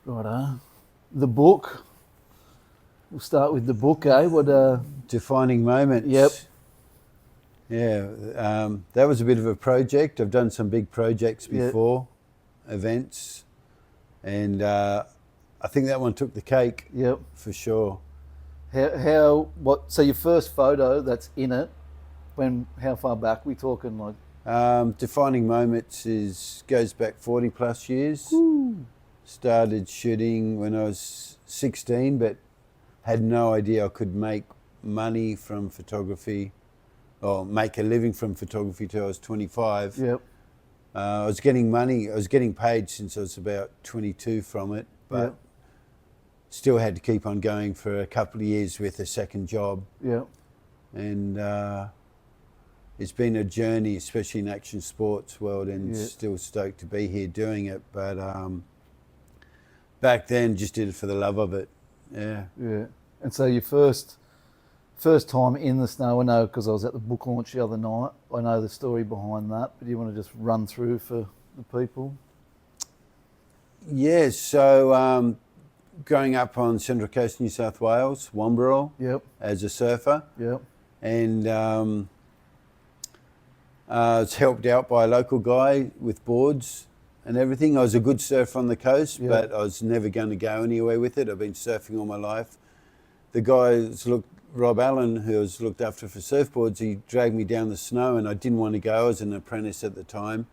Righto. The book. We'll start with the book, eh? Defining moments. Yep. Yeah, that was a bit of a project. I've done some big projects before, events, and I think that one took the cake. Yep. For sure. So your first photo that's in it, how far back we talking, like? Defining moments goes back 40 plus years. Woo. Started shooting when I was 16, but had no idea I could make money from photography or make a living from photography till I was 25. Yep. I was getting money. I was getting paid since I was about 22 from it, but still had to keep on going for a couple of years with a second job. Yep. And it's been a journey, especially in action sports world, and still stoked to be here doing it. But back then, just did it for the love of it. Yeah. Yeah. And so your first time in the snow, I know because I was at the book launch the other night. I know the story behind that, but do you want to just run through for the people? Yeah. So growing up on Central Coast, New South Wales, Wamberal, as a surfer. Yep. And I was helped out by a local guy with boards and everything. I was a good surfer on the coast, but I was never going to go anywhere with it. I've been surfing all my life. The guy, Rob Allen, who was looked after for surfboards, he dragged me down the snow and I didn't want to go. I was an apprentice at the time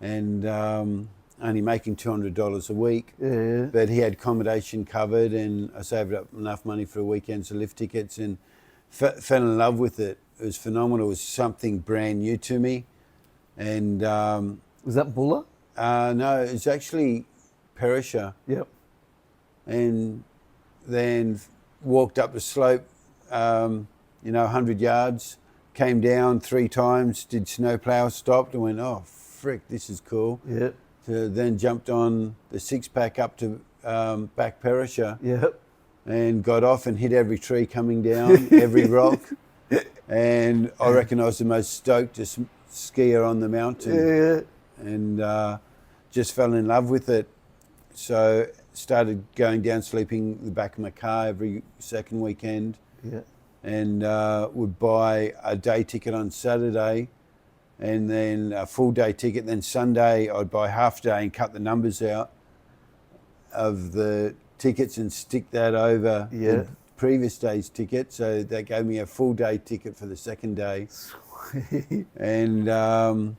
and only making $200 a week. Yeah. But he had accommodation covered and I saved up enough money for a weekend's lift tickets and fell in love with it. It was phenomenal. It was something brand new to me. And was that Bulla? no, it's actually Perisher. Yep. And then walked up the slope, 100 yards, came down 3 times, did snowplow, stopped and went, oh, frick, this is cool. Yep. So then jumped on the 6-pack up to back Perisher. Yep. And got off and hit every tree coming down, every rock. And I reckon I was the most stoked skier on the mountain. Yeah. And just fell in love with it. So started going down, sleeping in the back of my car every second weekend. Yeah. And would buy a day ticket on Saturday and then a full day ticket. Then Sunday I'd buy half day and cut the numbers out of the tickets and stick that over the previous day's ticket. So that gave me a full day ticket for the second day. Sweet. And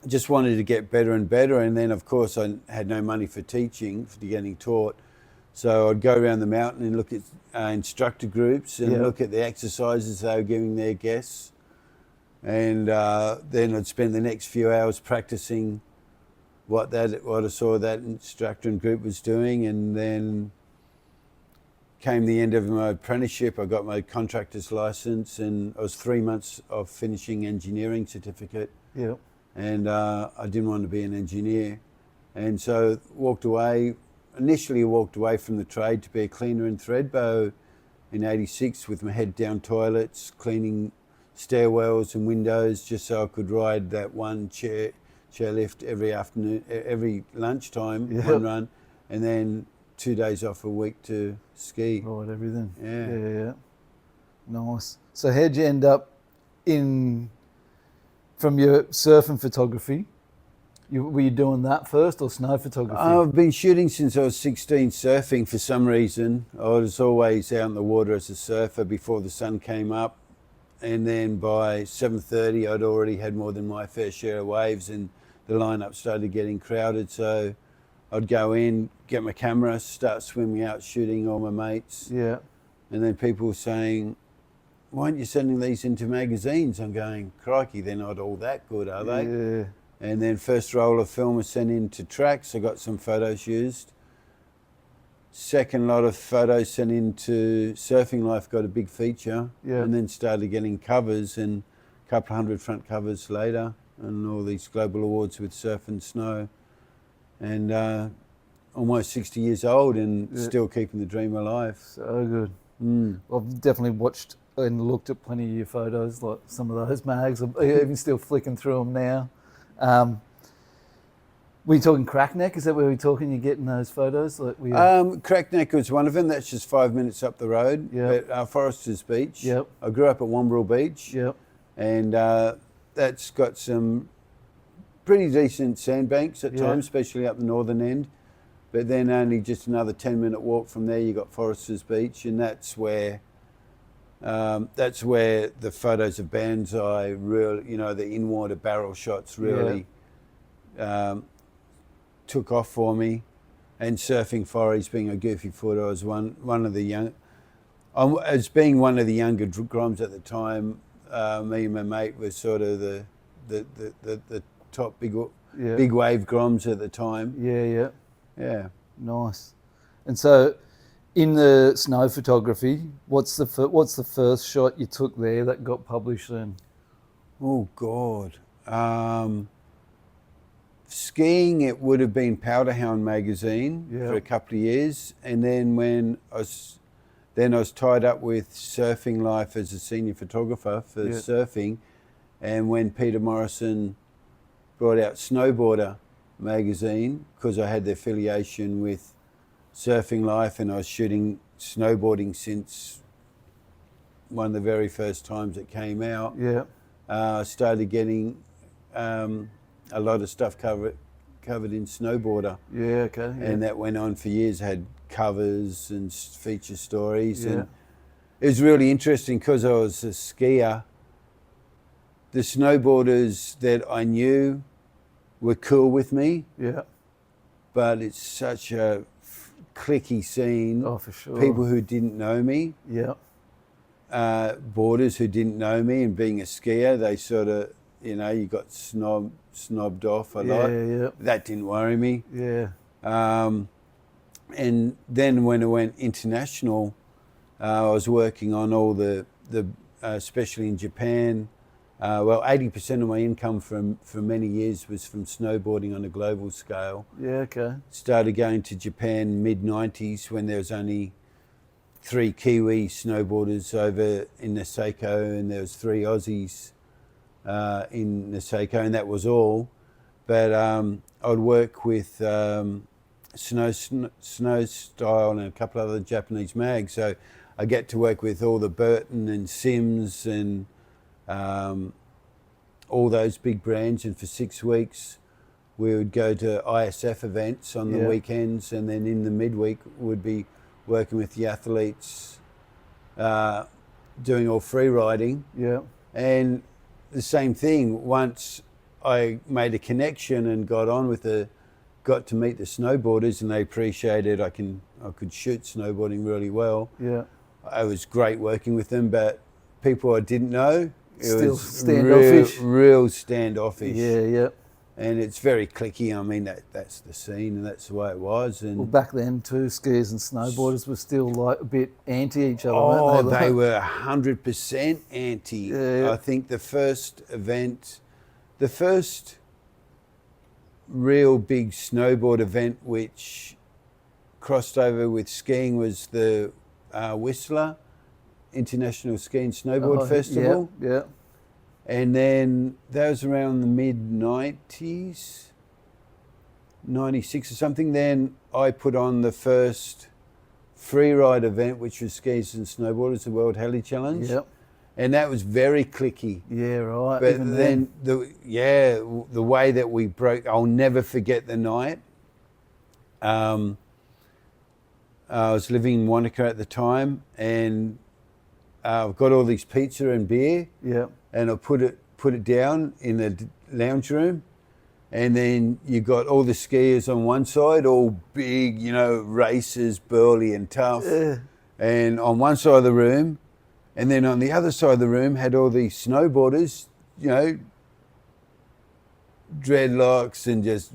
just wanted to get better and better. And then, of course, I had no money for teaching, for getting taught. So I'd go around the mountain and look at instructor groups and look at the exercises they were giving their guests. And then I'd spend the next few hours practicing what I saw that instructor and group was doing. And then came the end of my apprenticeship. I got my contractor's license and I was 3 months of finishing engineering certificate. Yep. And I didn't want to be an engineer. And so initially walked away from the trade to be a cleaner in Thredbo in 86 with my head down toilets, cleaning stairwells and windows just so I could ride that one chairlift every afternoon, every lunchtime, one run, and then 2 days off a week to ski. Right, everything. Yeah. Nice. So how'd you end up from your surfing photography? Were you doing that first or snow photography? I've been shooting since I was 16, surfing for some reason. I was always out in the water as a surfer before the sun came up. And then by 7:30, I'd already had more than my fair share of waves and the lineup started getting crowded. So I'd go in, get my camera, start swimming out, shooting all my mates. Yeah. And then people were saying, why aren't you sending these into magazines? I'm going, crikey, they're not all that good, are they? Yeah. And then first roll of film was sent into tracks. I got some photos used. Second lot of photos sent into Surfing Life, got a big feature. Yeah. And then started getting covers and a couple of 100 front covers later and all these global awards with Surf and Snow. And almost 60 years old and still keeping the dream alive. So good. I've definitely watched and looked at plenty of your photos, like some of those mags. I'm even still flicking through them now. Were you talking Crackneck? Is that where we're talking? You're getting those photos? Like Crackneck was one of them. That's just 5 minutes up the road. Yep. At Foresters Beach. Yep. I grew up at Wamberal Beach. Yep. And that's got some pretty decent sandbanks at times, especially up the northern end. But then only just another 10-minute walk from there, you got Foresters Beach, and that's where the photos of Banzai really, you know, the in-water barrel shots really took off for me. And surfing forage, being a goofy footer, I was one of the young. As being one of the younger groms at the time, me and my mate were sort of the top big wave groms at the time. Yeah. Nice. And so, in the snow photography, what's the first shot you took there that got published then? Oh God. Skiing, it would have been Powderhound magazine for a couple of years, and then when I was tied up with Surfing Life as a senior photographer for surfing, and when Peter Morrison brought out Snowboarder magazine, because I had the affiliation with Surfing Life and I was shooting snowboarding since one of the very first times it came out. I started getting a lot of stuff covered in Snowboarder. And that went on for years. I had covers and feature stories, and it was really interesting because I was a skier. The snowboarders that I knew were cool with me, but it's such a cliquey scene. Oh, for sure. People who didn't know me, boarders who didn't know me, and being a skier, they sort of, you know, you got snobbed off a lot. That didn't worry me. And then when I went international, I was working on all the especially in Japan. 80% of my income for many years was from snowboarding on a global scale. Started going to Japan mid-90s when there was only 3 Kiwi snowboarders over in Niseko, and there was 3 Aussies in Niseko, and that was all. But I'd work with Snow Style and a couple of other Japanese mags, so I get to work with all the Burton and Sims and all those big brands, and for 6 weeks we would go to ISF events on the weekends, and then in the midweek would be working with the athletes doing all free riding. And the same thing, once I made a connection and got to meet the snowboarders, and they appreciated I could shoot snowboarding really well. It was great working with them, but people I didn't know, it was standoffish. Real standoffish. And it's very cliquey. I mean, that's the scene, and that's the way it was. And well, back then too, skiers and snowboarders were still like a bit anti each other. Oh, weren't they were 100% anti. I think the first event, the first real big snowboard event which crossed over with skiing was the Whistler International Ski and Snowboard Festival. And then that was around the mid-90s, 96 or something. Then I put on the first freeride event, which was Skiers and Snowboarders, the World Heli Challenge. And that was very cliquey. But even then the way that we broke, I'll never forget the night. I was living in Wanaka at the time, and I've got all these pizza and beer. And I put it down in the lounge room, and then you got all the skiers on one side, all big, you know, racers, burly and tough, and on one side of the room, and then on the other side of the room had all these snowboarders, you know, dreadlocks and just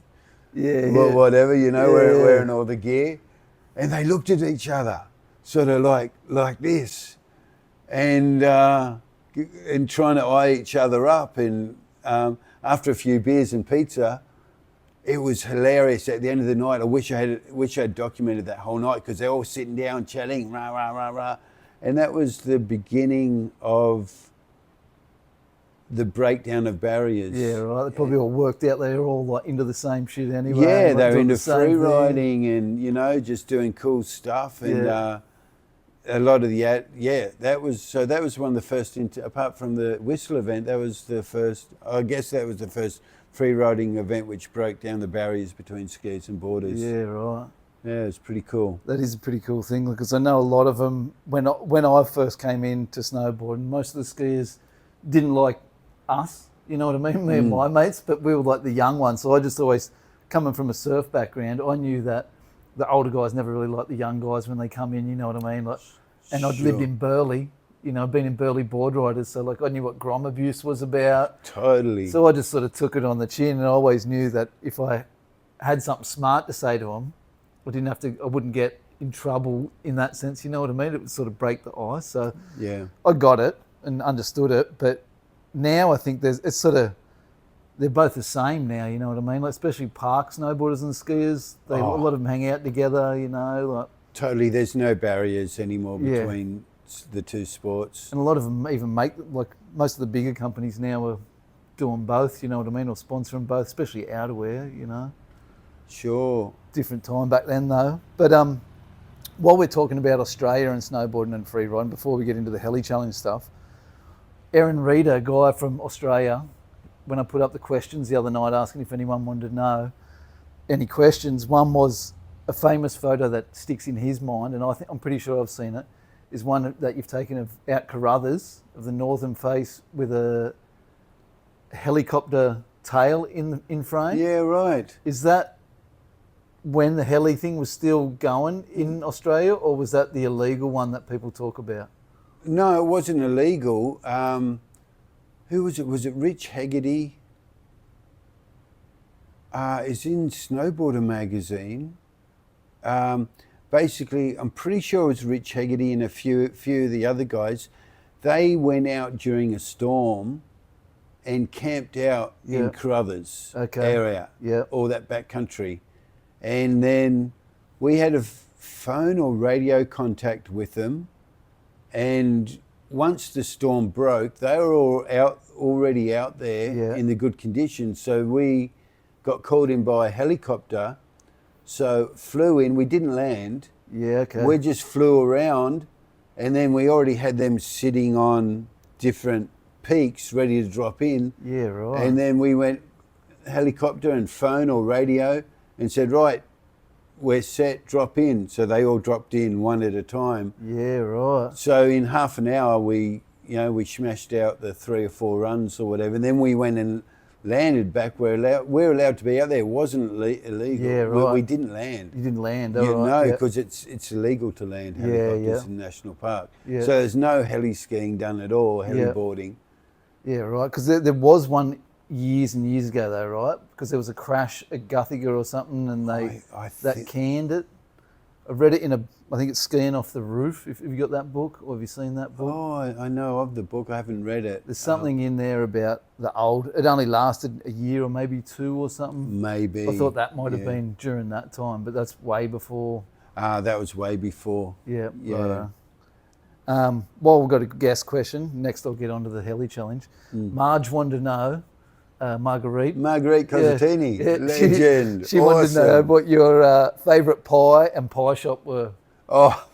whatever, you know, wearing all the gear, and they looked at each other, sort of like this, and trying to eye each other up. And after a few beers and pizza, it was hilarious. At the end of the night, I wish I'd documented that whole night, because they're all sitting down chatting, rah, rah, rah, rah. And that was the beginning of the breakdown of barriers. Yeah, right. They probably all worked out they were all like into the same shit anyway. Yeah, like, they were doing into the same free thing. riding and, you know, just doing cool stuff. And a lot of that was one of the first, apart from the Whistle event, that was the first, I guess that was the first free riding event which broke down the barriers between skiers and boarders. Yeah, right. Yeah, it's pretty cool. That is a pretty cool thing because I know a lot of them, when I first came into snowboarding, most of the skiers didn't like us, you know what I mean? Me and my mates, but we were like the young ones. So I just always, coming from a surf background, I knew that the older guys never really liked the young guys when they come in, you know what I mean? Like, and I'd lived in Burleigh, you know, been in Burleigh board riders, so like I knew what grom abuse was about. Totally. So I just sort of took it on the chin, and I always knew that if I had something smart to say to them, I wouldn't get in trouble in that sense, you know what I mean? It would sort of break the ice. So yeah, I got it and understood it, but now I think they're both the same now, you know what I mean? Like especially park snowboarders and skiers, a lot of them hang out together, you know, like. Totally, there's no barriers anymore between the two sports. And a lot of them even make, like most of the bigger companies now are doing both, you know what I mean, or sponsoring both, especially outerwear, you know. Sure. Different time back then though. But while we're talking about Australia and snowboarding and free riding, before we get into the Heli Challenge stuff, Aaron Reeder, a guy from Australia, when I put up the questions the other night asking if anyone wanted to know any questions, one was a famous photo that sticks in his mind, and I'm pretty sure I've seen it, is one that you've taken of out Carruthers, of the northern face with a helicopter tail in frame. Yeah, right. Is that when the heli thing was still going in Australia, or was that the illegal one that people talk about? No, it wasn't illegal. Who was it? Was it Rich Haggerty? It's in Snowboarder magazine. Basically, I'm pretty sure it was Rich Haggerty and a few of the other guys. They went out during a storm and camped out in Carruthers area, all that back country. And then we had a phone or radio contact with them. And once the storm broke, they were already out there in the good conditions. So we got called in by a helicopter. So flew in, we didn't land. Yeah, okay. We just flew around, and then we already had them sitting on different peaks ready to drop in. Yeah, right. And then we went helicopter and phone or radio and said, right, we're set, drop in. So they all dropped in one at a time. Yeah, right. So in half an hour, we smashed out the 3 or 4 runs or whatever. And then we went and landed back. We're allowed to be out there. It wasn't illegal. Yeah, right. We didn't land. You didn't land, No, because it's illegal to land helicopters in National Park. Yeah. So there's no heli skiing done at all, heliboarding. Yeah, right. Because there was one years and years ago though, right? Because there was a crash at Guthiga or something, and that canned it. I read it I think it's Skiing Off the Roof. Have you got that book, or have you seen that book? Oh, I know of the book. I haven't read it. There's something in there about the old. It only lasted a year or maybe 2 or something. Maybe. I thought that might have been during that time, but that's way before. That was way before. Yeah. Yeah. Well, we've got a guest question. Next, I'll get onto the Heli Challenge. Marge wanted to know. Marguerite Cosentini, legend. She wanted to know what your favourite pie and pie shop were. Oh,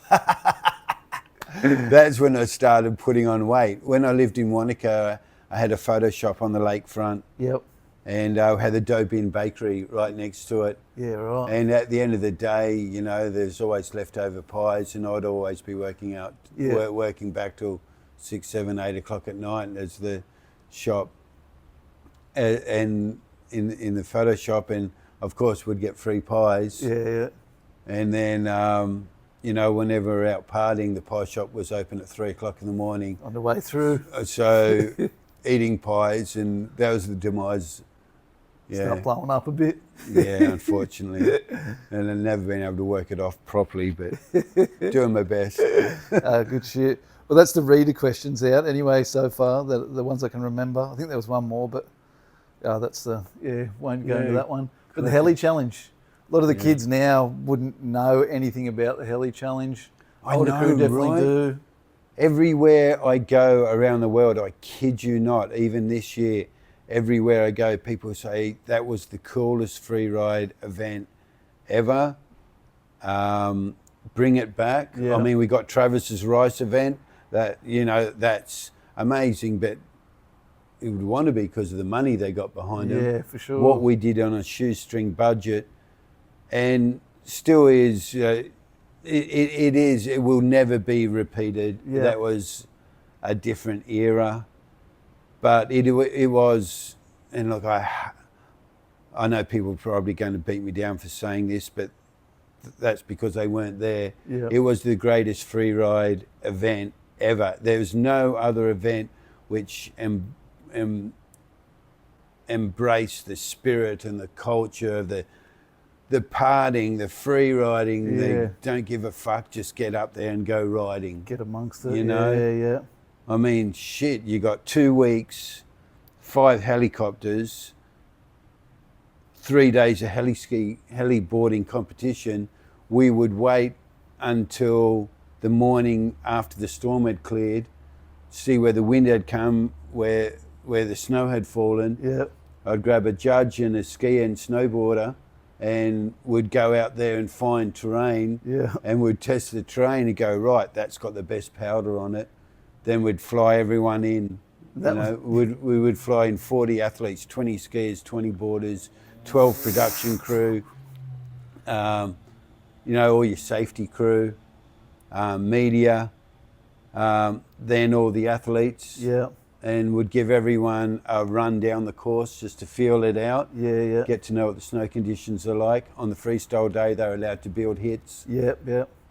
that's when I started putting on weight. When I lived in Wanaka, I had a photo shop on the lakefront. Yep. And I had the Dough Bin Bakery right next to it. Yeah, right. And at the end of the day, you know, there's always leftover pies, and I'd always be working back till 6, 7, 8 o'clock at night as the shop. And in the photo shop, and of course we'd get free pies. Yeah. And then, you know, whenever we're out partying, the pie shop was open at 3 o'clock in the morning. On the way through. So eating pies, and that was the demise. Start blowing up a bit. Yeah, unfortunately. And I've never been able to work it off properly, but doing my best. Good shit. Well, that's the reader questions out anyway so far, the ones I can remember. I think there was one more, but won't go into that one. But the Heli Challenge. A lot of the kids now wouldn't know anything about the Heli Challenge. Older crew definitely do. everywhere I go around the world, I kid you not, even this year, everywhere I go, people say that was the coolest free ride event ever. Bring it back. Yeah. I mean, we got Travis's Rice event. That, you know, that's amazing, but it would want to be because of the money they got behind them. Yeah, for sure. What we did on a shoestring budget, and still is. It will never be repeated. Yeah. That was a different era, but it was. And look, I know people are probably going to beat me down for saying this, but that's because they weren't there. Yeah. It was the greatest free ride event ever. There's no other event which embraced the spirit and the culture of the partying, the free riding, the don't give a fuck, just get up there and go riding. Get amongst it. You know? Yeah. I mean, shit, you got 2 weeks, 5 helicopters, 3 days of heliboarding competition. We would wait until the morning after the storm had cleared, see where the wind had come, where the snow had fallen. Yeah. I'd grab a judge and a skier and snowboarder and would go out there and find terrain. Yeah. And we'd test the terrain and go, right, that's got the best powder on it. Then we'd fly everyone in. We would fly in 40 athletes, 20 skiers, 20 boarders, 12 production crew, all your safety crew, media, then all the athletes. Yeah. And would give everyone a run down the course just to feel it out. Yeah. Get to know what the snow conditions are like. On the freestyle day, they're allowed to build hits. Yeah.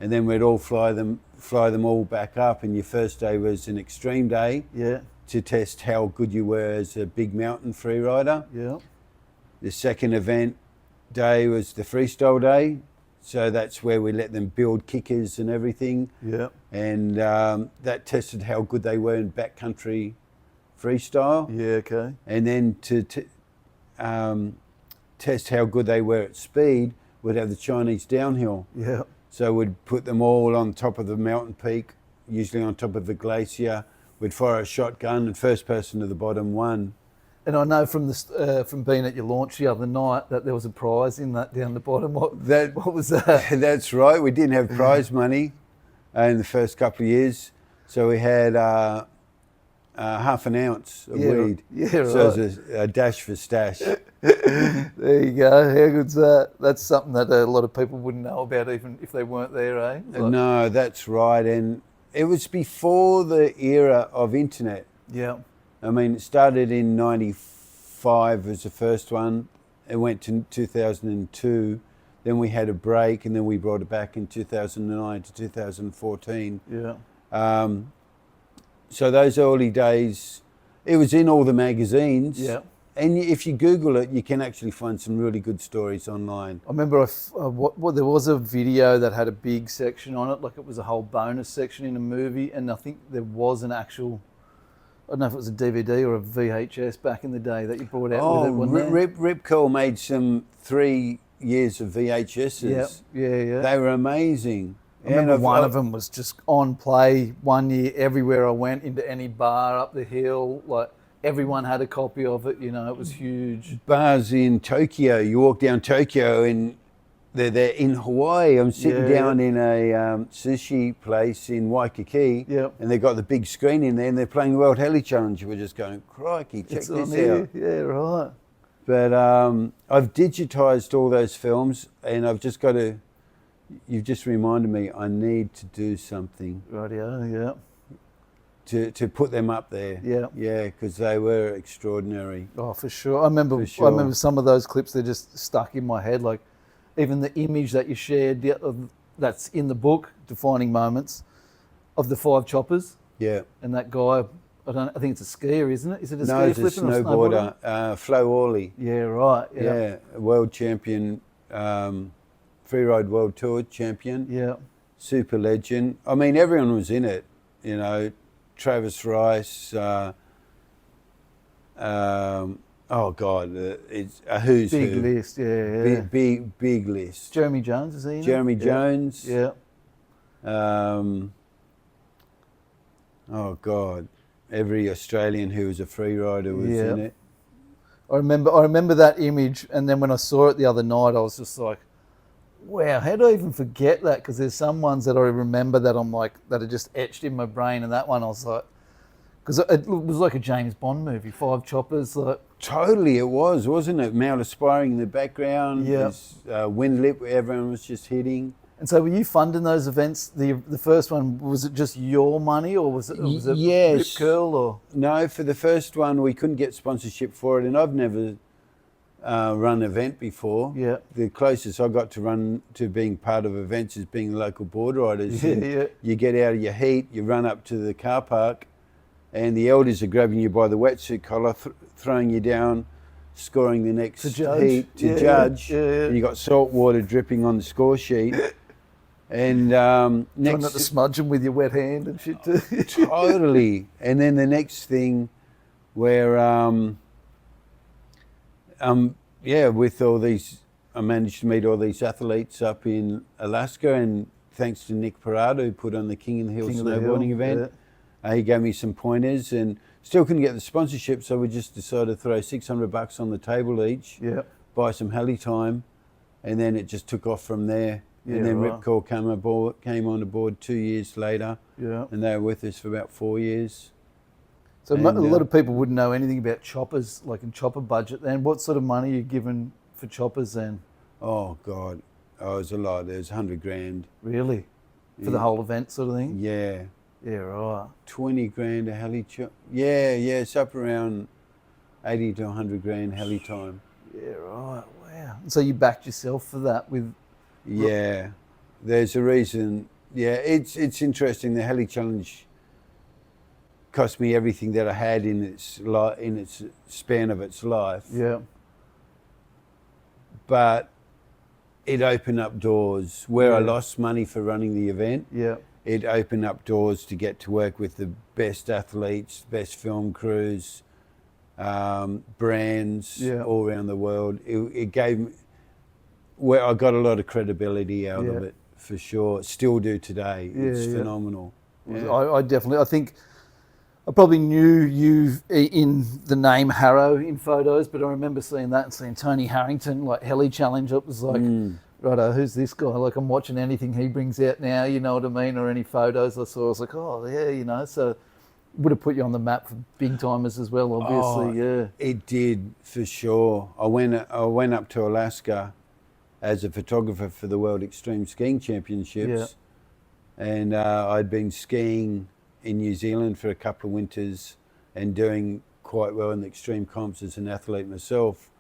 And then we'd all fly them all back up. And your first day was an extreme day. Yeah. To test how good you were as a big mountain free rider. Yeah. The second event day was the freestyle day. So that's where we let them build kickers and everything. Yeah. And that tested how good they were in backcountry freestyle. Yeah, okay. And then to test how good they were at speed, we'd have the Chinese downhill. Yeah. So we'd put them all on top of the mountain peak, usually on top of a glacier. We'd fire a shotgun and first person to the bottom won. And I know from being at your launch the other night that there was a prize in that down the bottom. What was that? That's right. We didn't have prize money in the first couple of years. So we had half an ounce of weed. Yeah, right. So it was a dash for stash. There you go. How good's that? That's something that a lot of people wouldn't know about even if they weren't there, eh? No, that's right. And it was before the era of internet. Yeah. I mean, it started in 95 was the first one. It went to 2002. Then we had a break and then we brought it back in 2009 to 2014. Yeah. So those early days, it was in all the magazines. Yeah. And if you Google it, you can actually find some really good stories online. I remember there was a video that had a big section on it, like it was a whole bonus section in a movie, and I think there was an actual, I don't know if it was a DVD or a VHS back in the day that you brought out with it, wasn't there? Rip Curl made some 3 years of VHSs. Yeah. They were amazing. I remember one of them was just on play one year everywhere I went, into any bar up the hill, like everyone had a copy of it, it was huge. Bars in Tokyo, you walk down Tokyo and they're there. In Hawaii, I'm sitting down in a sushi place in Waikiki, and they've got the big screen in there and they're playing the World Heli Challenge. We're just going, crikey, check this out. Yeah, right. But I've digitized all those films and I've just got to, you've just reminded me, I need to do something. Rightio, yeah. To put them up there. Yeah, because they were extraordinary. Oh, for sure. I remember some of those clips, they're just stuck in my head. Like even the image that you shared that's in the book, Defining Moments, of the 5 choppers. Yeah. And that guy, I think it's a skier, isn't it? Is it a skier? No, it's a snowboarder. Flo Orley. Yeah, right. Yeah, a world champion, freeride world tour champion. Yeah. Super legend. I mean, everyone was in it, Travis Rice, oh God, it's a who's big who. List, yeah. Big list. Jeremy Jones, is he in Jeremy it? Jones. Yeah. Oh God, every Australian who was a free rider was Yeah. in it. I remember that image, and then when I saw it the other night, I was just like, wow, how do I even forget that? Because there's some ones that I remember that I'm like, that are just etched in my brain, and that one I was like, because it was like a James Bond movie, 5 choppers, like. Totally, it was, wasn't it? Mount Aspiring in the background, Yeah. this wind lip where everyone was just hitting. And so were you funding those events? The first one, was it just your money, or was it Yes. Rip Curl, or? No, for the first one, we couldn't get sponsorship for it, and I've never run an event before. Yeah. The closest I got to run to being part of events is being local board riders. Yeah. You get out of your heat, you run up to the car park, and the elders are grabbing you by the wetsuit collar, throwing you down, scoring the next heat to judge. And you got salt water dripping on the score sheet. And Trying not to smudge them with your wet hand and shit too. Totally. And then the next thing where, with all these, I managed to meet all these athletes up in Alaska, and thanks to Nick Parada, who put on the King of the Hill snowboarding event, he gave me some pointers, and still couldn't get the sponsorship, so we just decided to throw $600 on the table each, buy some heli time, and then it just took off from there. And then Ripcord came on board 2 years later, and they were with us for about 4 years. So a lot of people wouldn't know anything about choppers, like in chopper budget. Then what sort of money are you given for choppers then? Oh God, it was a lot. There's 100 grand. Really? For the whole event sort of thing? Yeah. Yeah, right. 20 grand a heli chop. Yeah, it's up around 80 to 100 grand heli time. Yeah, right. Wow. So you backed yourself for that with? Yeah, there's a reason. Yeah, it's interesting. The heli challenge cost me everything that I had in its span of its life. Yeah. But it opened up doors where I lost money for running the event. Yeah. It opened up doors to get to work with the best athletes, best film crews, brands all around the world. It gave me, where I got a lot of credibility out of it, for sure. Still do today. It's phenomenal. Yeah. I think I probably knew you in the name Harrow in photos, but I remember seeing that and seeing Tony Harrington, like Heli Challenge. It was like, righto, who's this guy? Like, I'm watching anything he brings out now, you know what I mean? Or any photos I saw, I was like, oh, yeah, you know. So would have put you on the map for big timers as well, obviously, It did, for sure. I went up to Alaska as a photographer for the World Extreme Skiing Championships. And I'd been skiing in New Zealand for a couple of winters and doing quite well in the extreme comps as an athlete myself.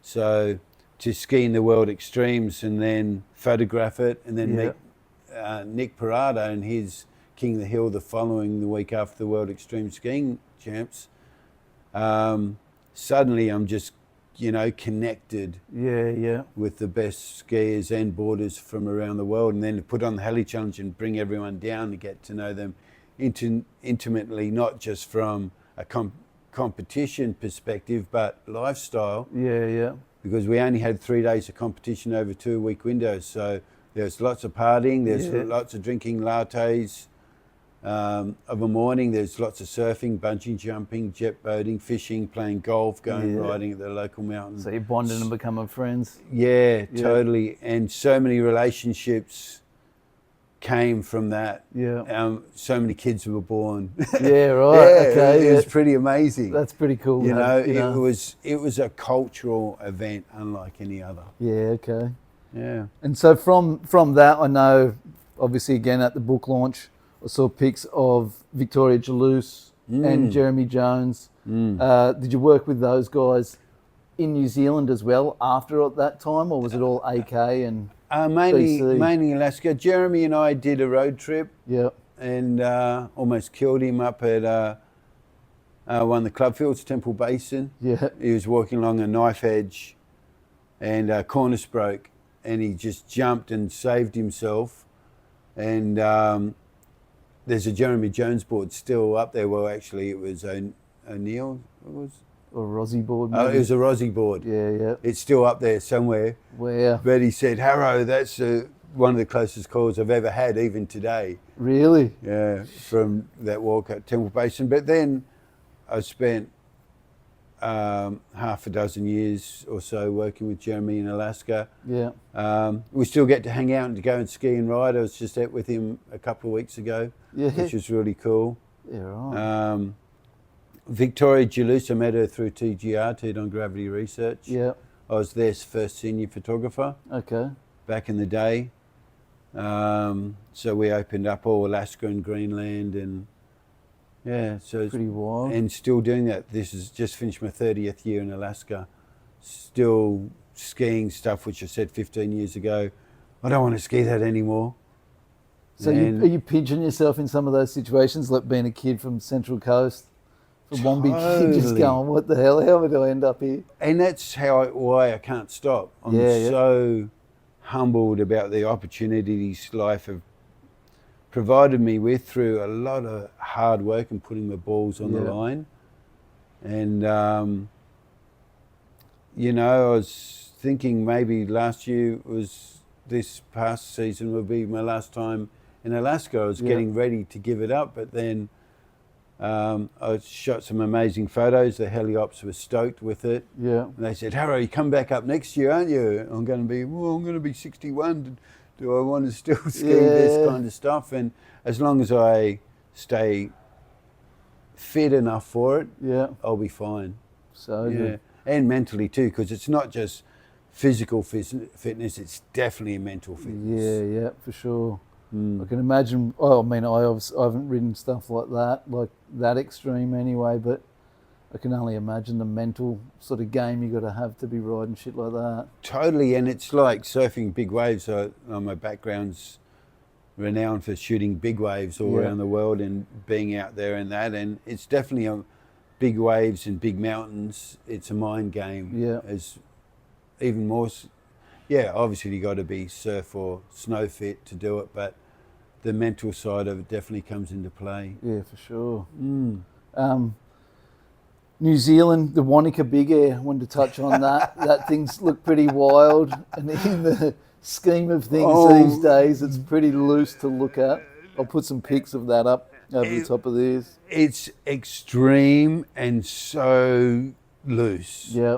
So to ski in the World Extremes and then photograph it, and then meet Nick Parada and his King of the Hill the week after the World Extreme Skiing Champs, suddenly I'm just, connected with the best skiers and boarders from around the world, and then to put on the Heli Challenge and bring everyone down to get to know them intimately, not just from a competition perspective, but lifestyle. Because we only had 3 days of competition over 2 week windows, so there's lots of partying, there's lots of drinking lattes of a morning, there's lots of surfing, bungee jumping, jet boating, fishing, playing golf, going riding at the local mountain. So you're bonding and becoming friends? Yeah, totally. And so many relationships came from that. So many kids were born. Okay. It was pretty amazing. That's pretty cool. It was a cultural event unlike any other. Okay. Yeah. And so from that, I know, obviously, again at the book launch, I saw pics of Victoria Jalouse and Jeremy Jones. Did you work with those guys in New Zealand as well after that time, or was it all AK and mainly Alaska? Jeremy and I did a road trip. And almost killed him up at one of the club fields, Temple Basin. He was walking along a knife edge, and a cornice broke, and he just jumped and saved himself. And there's a Jeremy Jones board still up there. Well, actually, it was O'Neill. Or Rossi board. Oh, it was a Rossi board. It's still up there somewhere. Where? But he said, Harrow, that's one of the closest calls I've ever had, even today. Really? Yeah, from that walk at Temple Basin. But then I spent half a dozen years or so working with Jeremy in Alaska. Yeah. We still get to hang out and to go and ski and ride. I was just out with him a couple of weeks ago, Yeah. which was really cool. Yeah, right. Victoria Gelus, I met her through TGR, Teed on Gravity Research. Yeah. I was their first senior photographer Okay. back in the day. So we opened up all Alaska and Greenland, and yeah, so Pretty wild. and still doing that. This is just finished my 30th year in Alaska. Still skiing stuff which I said 15 years ago. I don't want to ski that anymore. So are you pinching yourself in some of those situations, like being a kid from Central Coast, from Wamberal, kid, just going, what the hell, how did I end up here? And that's why I can't stop. I'm so humbled about the opportunities life have provided me with through a lot of hard work and putting my balls on the line. And, you know, I was thinking maybe last year this past season would be my last time in Alaska. I was getting ready to give it up, but then I shot some amazing photos. The heliops were stoked with it. Yeah. And they said, Harry, you come back up next year, aren't you? I'm going to be 61. Do I want to still ski this kind of stuff? And as long as I stay fit enough for it, I'll be fine. So good. And mentally too, because it's not just physical fitness, it's definitely mental fitness. Yeah, for sure. I can imagine. Well, I mean, I haven't ridden stuff like that extreme anyway, but I can only imagine the mental sort of game you got to have to be riding shit like that. Totally, and it's like surfing big waves. My background's renowned for shooting big waves all around the world and being out there and that, and it's definitely big waves and big mountains. It's a mind game. Yeah, as even more. Yeah, obviously you got to be surf or snow fit to do it, but the mental side of it definitely comes into play. Yeah, for sure. New Zealand, the Wanaka Big Air, wanted to touch on that. That thing's look pretty wild, and in the scheme of things these days, it's pretty loose to look at. I'll put some pics of that up over the top of this. It's extreme and so loose. Yeah.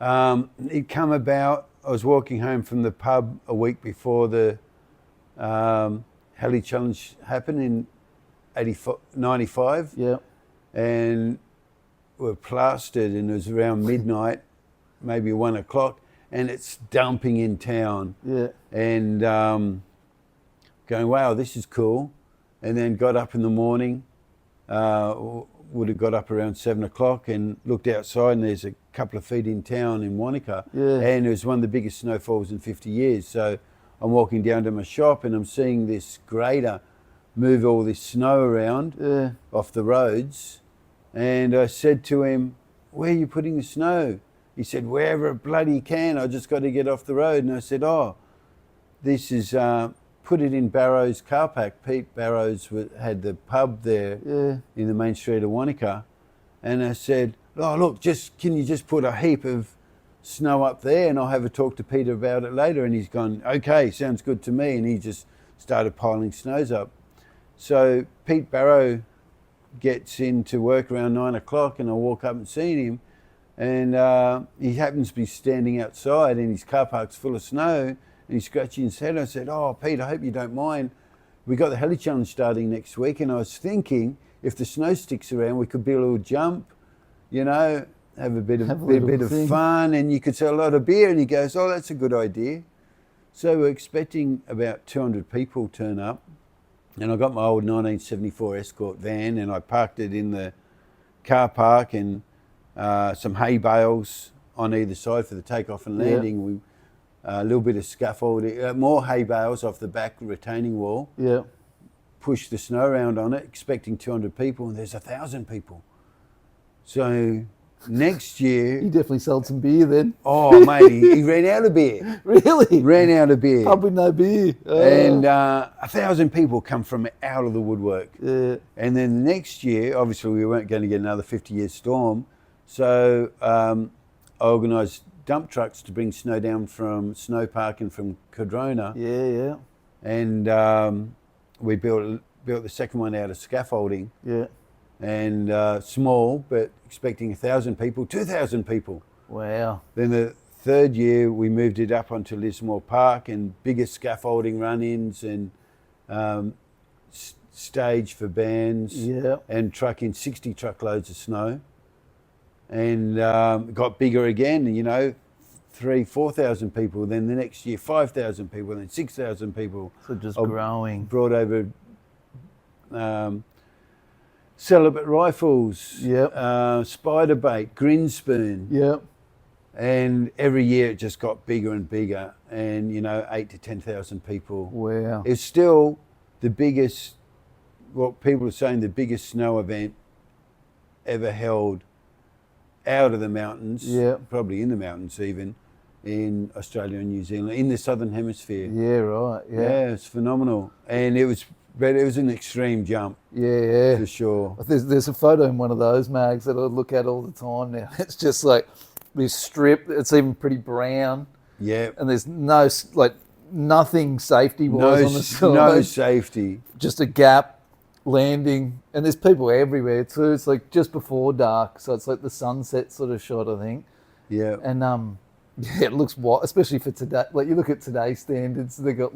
It come about, I was walking home from the pub a week before the Heli Challenge happened in 95. Yeah. And we're plastered, and it was around midnight, maybe 1 o'clock, and it's dumping in town. Yeah. And going, wow, this is cool. And then got up in the morning, would have got up around 7 o'clock and looked outside, and there's a couple of feet in town in Wanaka. Yeah. And it was one of the biggest snowfalls in 50 years. So I'm walking down to my shop and I'm seeing this grader move all this snow around off the roads. And I said to him, where are you putting the snow? He said, wherever it bloody can, I just got to get off the road. And I said, this is, put it in Barrow's car park. Pete Barrows had the pub there in the main street of Wanaka. And I said, look, can you just put a heap of snow up there, and I'll have a talk to Peter about it later. And he's gone, okay, sounds good to me. And he just started piling snows up. So Pete Barrow gets into work around 9 o'clock, and I walk up and see him, and he happens to be standing outside, and his car park's full of snow, and he's scratching his head. I said, Pete, I hope you don't mind. We got the Heli Challenge starting next week, and I was thinking if the snow sticks around, we could be a little jump, you know, have a bit of fun, and you could sell a lot of beer. And he goes, that's a good idea. So we're expecting about 200 people turn up, and I got my old 1974 Escort van, and I parked it in the car park, and some hay bales on either side for the takeoff and landing. A little bit of scaffolding, more hay bales off the back retaining wall. Yeah. Push the snow around on it, expecting 200 people, and there's 1,000 people. So next year... You definitely sold some beer then. Oh, mate, he ran out of beer. Really? Ran out of beer. Pub with no beer. And 1,000 people come from out of the woodwork. Yeah. And then the next year, obviously we weren't going to get another 50-year storm, so I organised dump trucks to bring snow down from Snowpark and from Cardrona. Yeah. And we built the second one out of scaffolding. Yeah. And small, but expecting 1,000 people, 2,000 people. Wow. Then the third year we moved it up onto Lismore Park and bigger scaffolding run-ins and stage for bands. Yeah. And trucking 60 truckloads of snow. And it got bigger again, 3,000-4,000 people. Then the next year, 5,000 people, then 6,000 people. So just growing. Brought over celibate rifles, Yep. spider bait, grin spoon. Yep. And every year it just got bigger and bigger, and 8,000 to 10,000 people. Wow. It's still the biggest, what people are saying, the biggest snow event ever held out of the mountains, probably in the mountains even, in Australia and New Zealand, in the Southern Hemisphere. Yeah, right. Yeah, it's phenomenal. And it was an extreme jump. Yeah. For sure. There's a photo in one of those mags that I look at all the time now. It's just like this strip. It's even pretty brown. Yeah. And there's nothing safety-wise on the side. No safety. Just a gap, landing, and there's people everywhere too. It's like just before dark, so it's like the sunset sort of shot, I think. Yeah. And it looks wild, especially for today. Like you look at today's standards, they got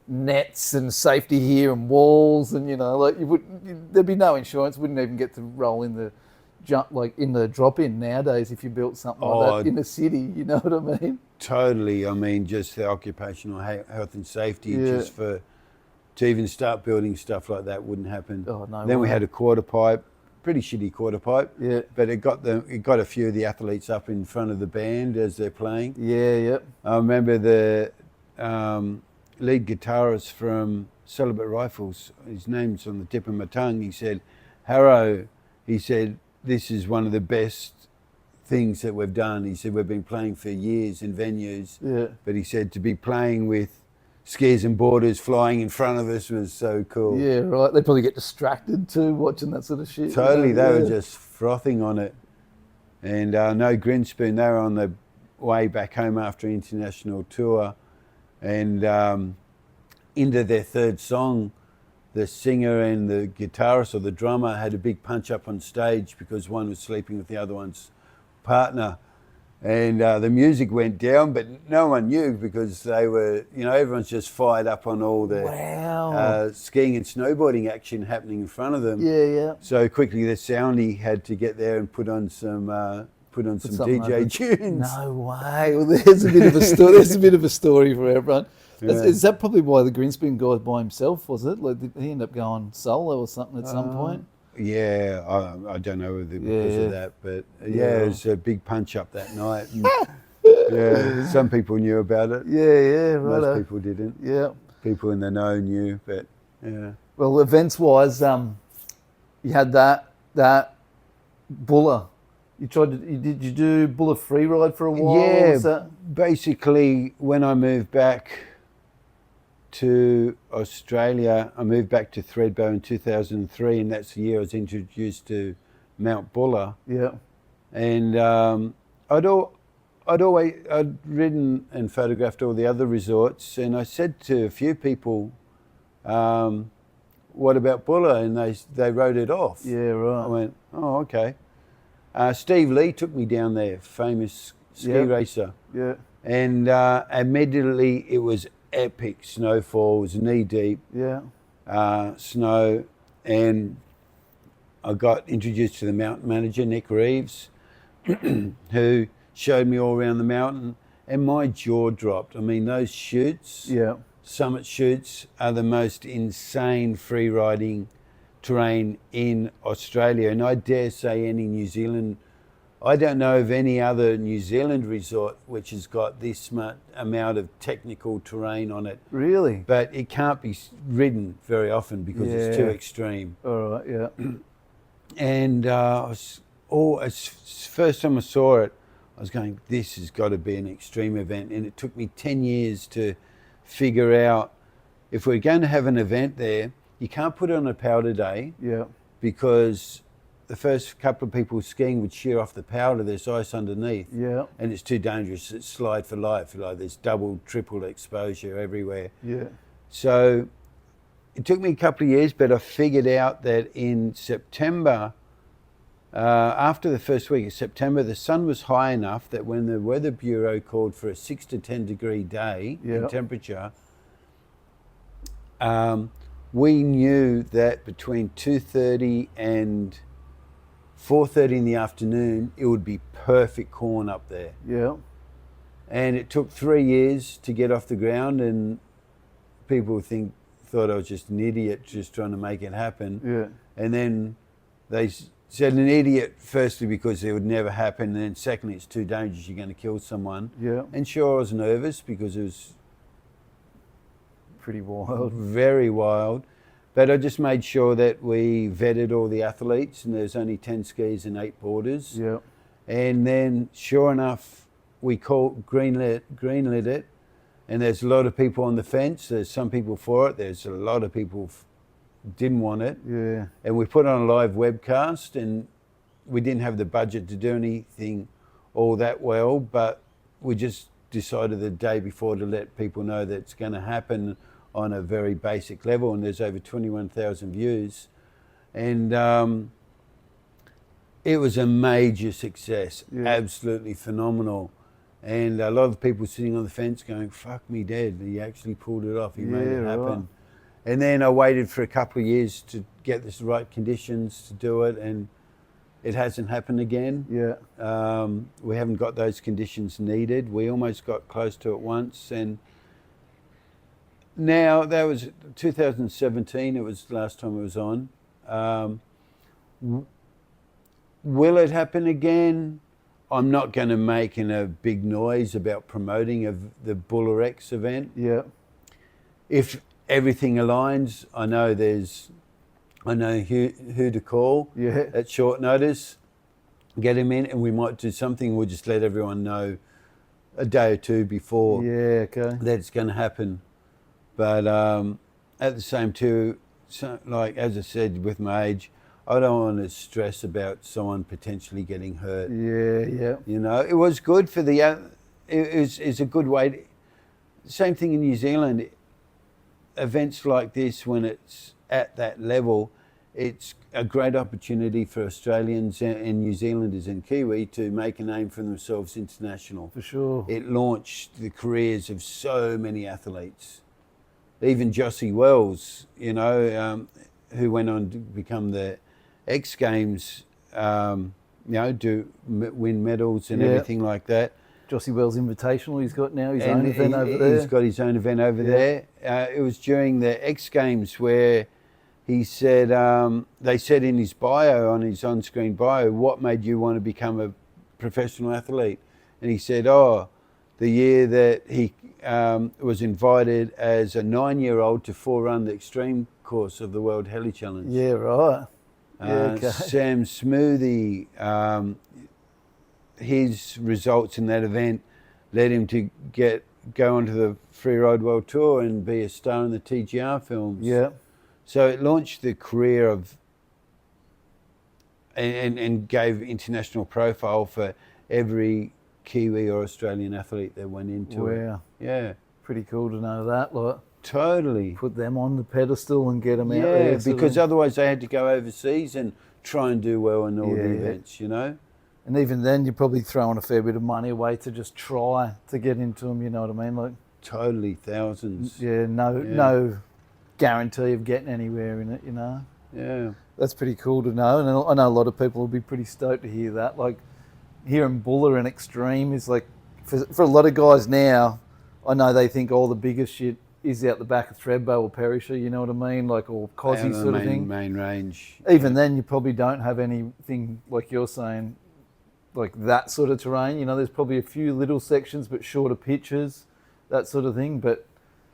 nets and safety here and walls, and there'd be no insurance. Wouldn't even get to roll in the in the drop-in nowadays if you built something like that in the city. You know what I mean? Totally. I mean, just the occupational health and safety, just to even start building stuff like that wouldn't happen. Oh, no then way. we had a quarter pipe, pretty shitty quarter pipe. Yeah. But it got a few of the athletes up in front of the band as they're playing. Yeah. I remember the lead guitarist from Celibate Rifles, his name's on the tip of my tongue, he said, Harrow, he said, this is one of the best things that we've done. He said, we've been playing for years in venues. Yeah. But he said, to be playing with skiers and boarders flying in front of us was so cool. Yeah, right. They probably get distracted too watching that sort of shit. Totally, they were just frothing on it. And no grin spoon, they were on the way back home after an international tour. And into their third song, the singer and the guitarist or the drummer had a big punch up on stage because one was sleeping with the other one's partner. And the music went down, but no one knew because they were, everyone's just fired up on all the skiing and snowboarding action happening in front of them. Yeah. So quickly the soundie had to get there and put on some DJ tunes. No way. Well, there's a bit of a story. There's a bit of a story for everyone. Yeah. Is that probably why the Greenspoon guy by himself, was it? Like, did he end up going solo or something at some point? Yeah, I don't know whether because of that, but it was a big punch up that night. And, some people knew about it. Yeah, right. Most people didn't. Yeah. People in the know knew, but yeah. Well, events-wise, you had that Buller. Did you do Buller free ride for a while? Yeah, basically when I moved back to Australia, I moved back to Thredbo in 2003, and that's the year I was introduced to Mount Buller. Yeah. And I'd ridden and photographed all the other resorts, and I said to a few people, what about Buller? And they wrote it off. Yeah, right. I went, oh, okay. Steve Lee took me down there, famous ski racer. Yeah. And immediately it was epic snowfall. It was knee deep snow. And I got introduced to the mountain manager, Nick Reeves, who showed me all around the mountain. And my jaw dropped. I mean, those chutes, summit chutes, are the most insane free riding terrain in Australia, and I dare say any New Zealand, I don't know of any other New Zealand resort which has got this much amount of technical terrain on it. Really? But it can't be ridden very often because it's too extreme. All right, yeah. And first time I saw it, I was going, this has got to be an extreme event. And it took me 10 years to figure out if we're going to have an event there, you can't put it on a powder day because the first couple of people skiing would shear off the powder. There's ice underneath. Yeah. And it's too dangerous. It's slide for life. Like there's double, triple exposure everywhere. Yeah. So it took me a couple of years, but I figured out that in September, after the first week of September, the sun was high enough that when the Weather Bureau called for a 6 to 10 degree day in temperature, we knew that between 2:30 and 4:30 in the afternoon, it would be perfect corn up there. Yeah. And it took 3 years to get off the ground, and people thought I was just an idiot just trying to make it happen. Yeah. And then they said an idiot, firstly, because it would never happen, and then secondly, it's too dangerous, you're going to kill someone. Yeah. And sure, I was nervous because it was pretty wild. Very wild. But I just made sure that we vetted all the athletes, and there's only 10 skiers and 8 boarders. Yeah. And then, sure enough, we greenlit it, and there's a lot of people on the fence. There's some people for it. There's a lot of people didn't want it. Yeah. And we put on a live webcast, and we didn't have the budget to do anything all that well, but we just decided the day before to let people know that it's going to happen on a very basic level, and there's over 21,000 views. And it was a major success, absolutely phenomenal. And a lot of people sitting on the fence going, fuck me dead, he actually pulled it off, he made it happen. Right. And then I waited for a couple of years to get the right conditions to do it, and it hasn't happened again. Yeah. We haven't got those conditions needed. We almost got close to it once, and now that was 2017, it was the last time it was on. Will it happen again? I'm not going to make a big noise about promoting of the Buller X event. Yeah. If everything aligns, I know who to call at short notice, get him in, and we might do something. We'll just let everyone know a day or two before that it's going to happen. But at the same time, like as I said, with my age, I don't want to stress about someone potentially getting hurt. Yeah. You know, it was good for it's a good way. Same thing in New Zealand. Events like this, when it's at that level, it's a great opportunity for Australians and New Zealanders and Kiwi to make a name for themselves international. For sure. It launched the careers of so many athletes. Even Jossie Wells, you know, who went on to become the X Games, you know, win medals and everything like that. Jossie Wells Invitational, he's got now his own event over there. He's got his own event over there. It was during the X Games where he said, they said in his bio, on his on-screen bio, what made you want to become a professional athlete? And he said, the year that he was invited as a 9-year-old to forerun the extreme course of the World Heli Challenge. Yeah, right. Sam Smoothie, his results in that event led him to go onto the Freeride World Tour and be a star in the TGR films. Yeah. So it launched the career of and gave international profile for every Kiwi or Australian athlete that went into it. Wow. Yeah. Pretty cool to know that. Like, totally. put them on the pedestal and get them out there. Yeah, because otherwise they had to go overseas and try and do well in all the events, you know? And even then, you're probably throwing a fair bit of money away to just try to get into them, you know what I mean? Like, totally, thousands. No guarantee of getting anywhere in it, you know? Yeah. That's pretty cool to know. And I know a lot of people will be pretty stoked to hear that. Like, hearing Buller and Extreme is like, for a lot of guys now, I know they think all the biggest shit is out the back of Thredbo or Perisher, you know what I mean? Like, or Cosy sort of thing. Main range. Even then, you probably don't have anything, like you're saying, like that sort of terrain. You know, there's probably a few little sections, but shorter pitches, that sort of thing. But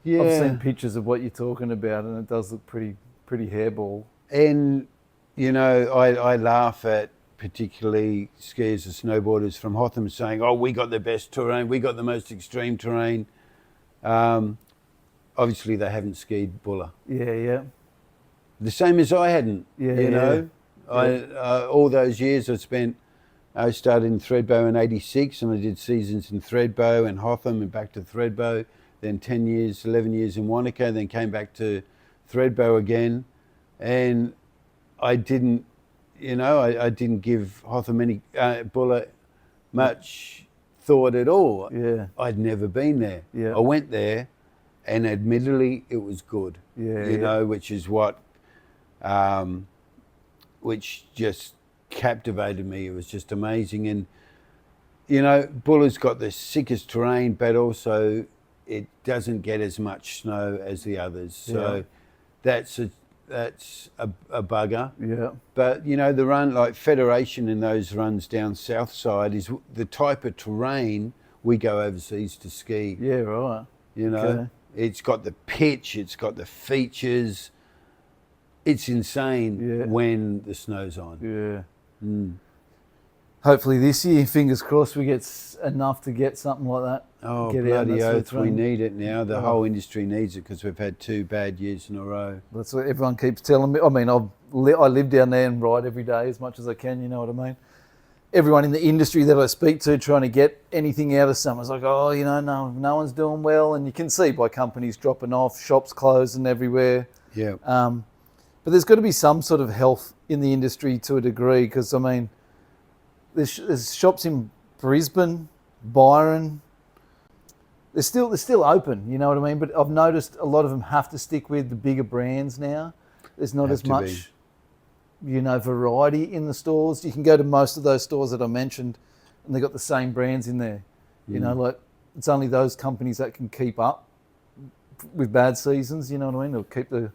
I've seen pictures of what you're talking about, and it does look pretty hairball. And, you know, I laugh at particularly skiers and snowboarders from Hotham saying, we got the best terrain, we got the most extreme terrain. Obviously, they haven't skied Buller. Yeah. The same as I hadn't, you know. All those years I started in Thredbo in '86, and I did seasons in Thredbo and Hotham and back to Thredbo, then 10 years, 11 years in Wanaka, then came back to Thredbo again. And I didn't, I didn't give Hotham any Buller much thought at all. Yeah. I'd never been there. Yeah. I went there, and admittedly, it was good. Yeah. Which is what, which just captivated me. It was just amazing. And Buller's got the sickest terrain, but also it doesn't get as much snow as the others. So that's a bugger. Yeah. But the run, like Federation in those runs down south side, is the type of terrain we go overseas to ski. Yeah, right. Okay. It's got the pitch, it's got the features. It's insane when the snow's on. Yeah. Mm. Hopefully this year, fingers crossed, we get enough to get something like that. Oh, get bloody out oath, we need it now. The whole industry needs it because we've had 2 bad years in a row. That's what everyone keeps telling me. I mean, I live down there and ride every day as much as I can, you know what I mean? Everyone in the industry that I speak to trying to get anything out of someone's like, no one's doing well. And you can see by companies dropping off, shops closing everywhere. Yeah. But there's got to be some sort of health in the industry to a degree because, I mean, there's shops in Brisbane, Byron. They're still open, you know what I mean? But I've noticed a lot of them have to stick with the bigger brands now. There's not as much, variety in the stores. You can go to most of those stores that I mentioned and they've got the same brands in there. Like it's only those companies that can keep up with bad seasons, you know what I mean? They'll keep the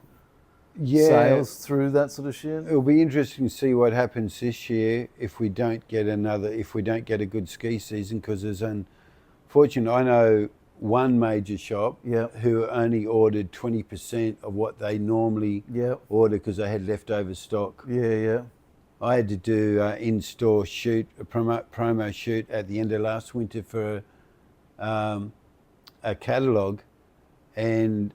sales through that sort of shit. It'll be interesting to see what happens this year if we don't get a good ski season, because unfortunately, I know one major shop who only ordered 20% of what they normally order because they had leftover stock. Yeah. I had to do an in-store shoot, a promo shoot at the end of last winter for a catalogue, and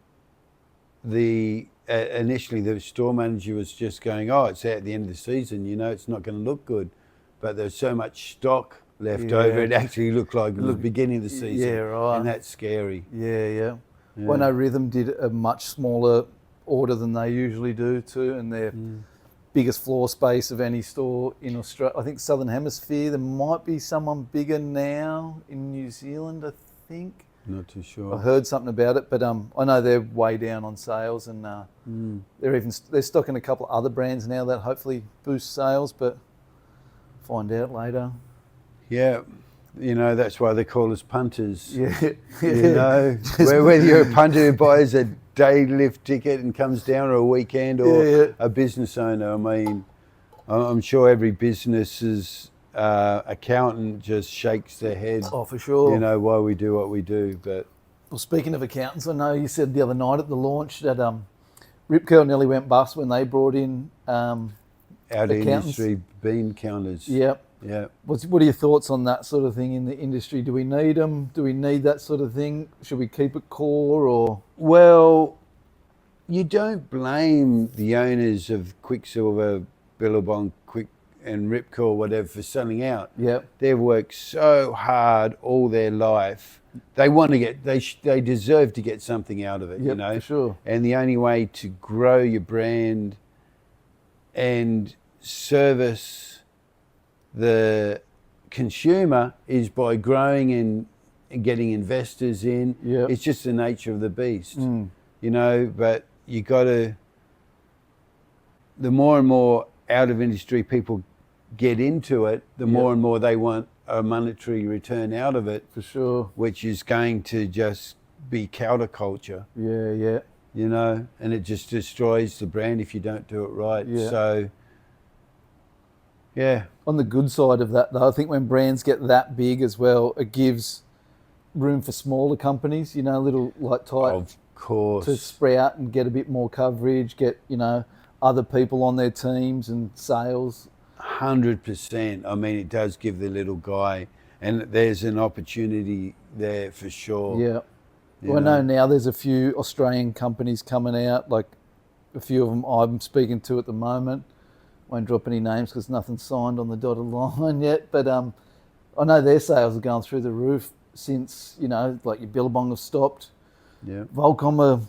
initially the store manager was just going, it's out at the end of the season, it's not going to look good. But there's so much stock left over, it actually looked like it was the beginning of the season. Yeah, right. And that's scary. Yeah. Well, I know Rhythm did a much smaller order than they usually do too, and their biggest floor space of any store in Australia. I think Southern Hemisphere, there might be someone bigger now in New Zealand, I think. Not too sure. I heard something about it, but I know they're way down on sales, and they're stocking a couple of other brands now that hopefully boost sales, but find out later. Yeah, that's why they call us punters. Yeah. Whether you're a punter who buys a day lift ticket and comes down, or a weekend, or a business owner. I mean, I'm sure every business's accountant just shakes their head. Oh, for sure. Why we do what we do. But well, speaking of accountants, I know you said the other night at the launch that Rip Curl nearly went bust when they brought in out of industry bean counters. Yep. Yeah. What are your thoughts on that sort of thing in the industry? Do we need them? Do we need that sort of thing? Should we keep it core or? Well, you don't blame the owners of Quicksilver, Billabong, and Ripco or whatever for selling out. Yep. They've worked so hard all their life. They want to get, they deserve to get something out of it, For sure. And the only way to grow your brand and service the consumer is by growing and getting investors in. Yep. It's just the nature of the beast, but you got to, the more and more out of industry people get into it, the more and more they want a monetary return out of it. For sure. Which is going to just be counterculture. Yeah. And it just destroys the brand if you don't do it right. Yeah. So, yeah. On the good side of that, though, I think when brands get that big as well, it gives room for smaller companies, little like type. Of course. To sprout and get a bit more coverage, get, other people on their teams and sales. 100%. I mean, it does give the little guy, and there's an opportunity there for sure. Yeah. Well, I know now there's a few Australian companies coming out, like a few of them I'm speaking to at the moment. won't drop any names because nothing's signed on the dotted line yet. But I know their sales are going through the roof since, you know, like your Billabong have stopped. Yeah. Volcom,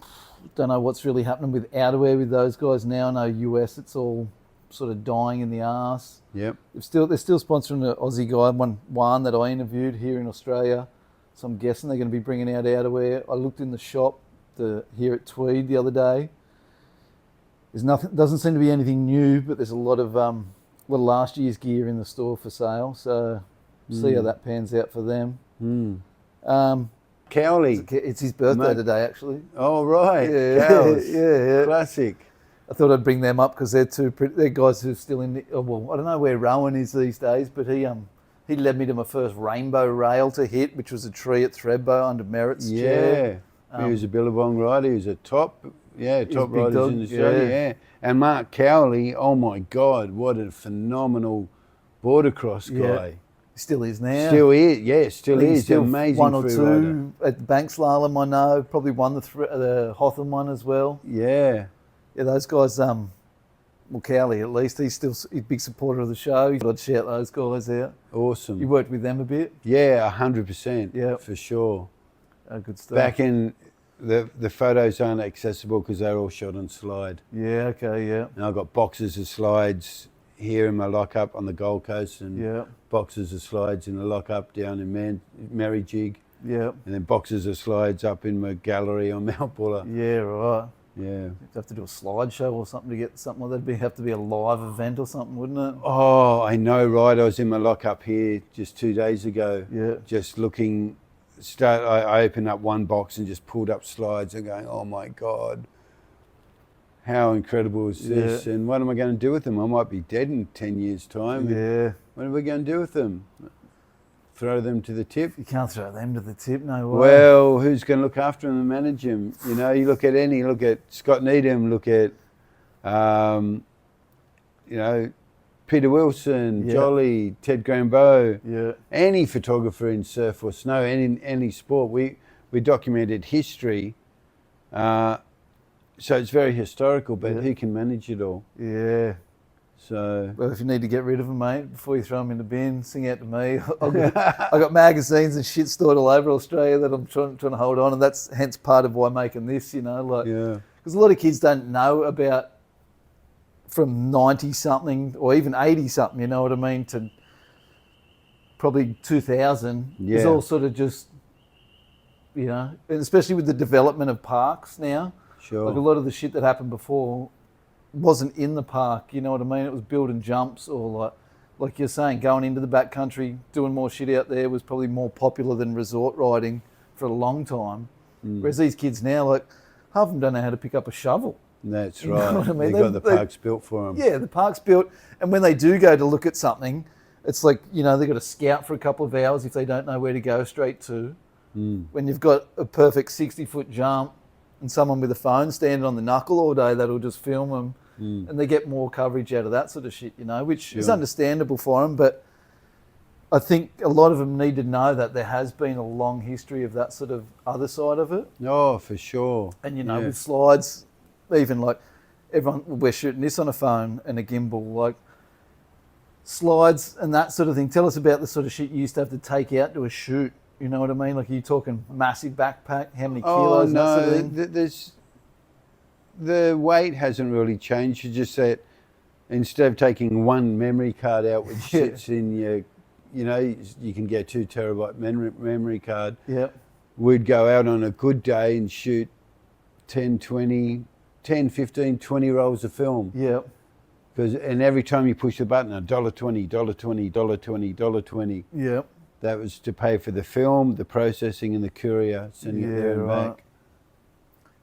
don't know what's really happening with outerwear with those guys now. I know US, it's all sort of dying in the arse. Yep. They're still sponsoring an Aussie guy, one that I interviewed here in Australia. So I'm guessing they're going to be bringing out outerwear. I looked in the shop here at Tweed the other day. There's nothing, doesn't seem to be anything new, but there's a lot of last year's gear in the store for sale. So see how that pans out for them. Cowley. It's his birthday today, actually. Oh, right. Yeah, Cows. yeah. Classic. I thought I'd bring them up because they're guys who are still in the, well, I don't know where Rowan is these days, but he led me to my first rainbow rail to hit, which was a tree at Thredbo under Merritt's chair. He was a Billabong rider. He was a top riders dog, in Australia. Yeah. And Mark Cowley, oh my God, what a phenomenal border cross guy. He still is now. Still is, yeah, still is. Still Amazing one or free two rider. at the Bank Slalom, I know. Probably won the Hotham one as well. Yeah. Yeah, those guys, well, Cowley at least, he's a big supporter of the show. I'd shout those guys out. Awesome. You worked with them a bit? Yeah, 100%. Yeah. For sure. Good stuff. Back in, the photos aren't accessible because they're all shot on slide. Yeah, okay, yeah. And I've got boxes of slides here in my lockup on the Gold Coast and boxes of slides in the lockup down in Marrijig. Yeah. And then boxes of slides up in my gallery on Mount Buller. Yeah, right. Yeah. You'd have to do a slideshow or something to get something like that. It'd have to be a live event or something, wouldn't it? Oh, I know, right? I was in my lockup here just 2 days ago. Yeah. Just looking, I opened up one box and just pulled up slides and going, oh my God, how incredible is this? And what am I going to do with them? I might be dead in 10 years' time. Yeah. What are we going to do with them? Throw them to the tip? You can't throw them to the tip, no way. Well, who's going to look after them and manage them? You know, you look at Scott Needham, look at, you know, Peter Wilson, Jolly, Ted Grambeau, any photographer in surf or snow, any sport. We documented history, so it's very historical, but who can manage it all? Yeah. So, well, if you need to get rid of them, mate, before you throw them in the bin, sing out to me. I've got magazines and shit stored all over Australia that I'm trying to hold on, and that's hence part of why I'm making this, you know, like, because a lot of kids don't know about from 90-something or even 80-something, you know what I mean, to probably 2000. It's all sort of just, you know, and especially with the development of parks now. Sure. Like a lot of the shit that happened before wasn't in the park, you know what I mean? It was building jumps or like you're saying, going into the backcountry, doing more shit out there was probably more popular than resort riding for a long time. Whereas these kids now, like, half of them don't know how to pick up a shovel. That's You right. know what I mean? They've got the parks built for them. Yeah, the park's built. And when they do go to look at something, it's like, you know, they've got to scout for a couple of hours if they don't know where to go straight to. When you've got a perfect 60-foot jump and someone with a phone standing on the knuckle all day, that'll just film them. And they get more coverage out of that sort of shit, you know, which is understandable for them. But I think a lot of them need to know that there has been a long history of that sort of other side of it. Oh, for sure. And, you know, with slides, even like everyone, we're shooting this on a phone and a gimbal, like slides and that sort of thing. Tell us about the sort of shit you used to have to take out to a shoot. You know what I mean? Like, are you talking massive backpack? How many kilos? Oh, no, that sort of thing? The weight hasn't really changed. You just that instead of taking one memory card out, which sits in your, you know, you can get a 2 terabyte memory card. We'd go out on a good day and shoot 10, 15, 20 rolls of film. And every time you push the button, $1.20, $1.20, $1.20, $1.20. That was to pay for the film, the processing, and the courier sending it there and back.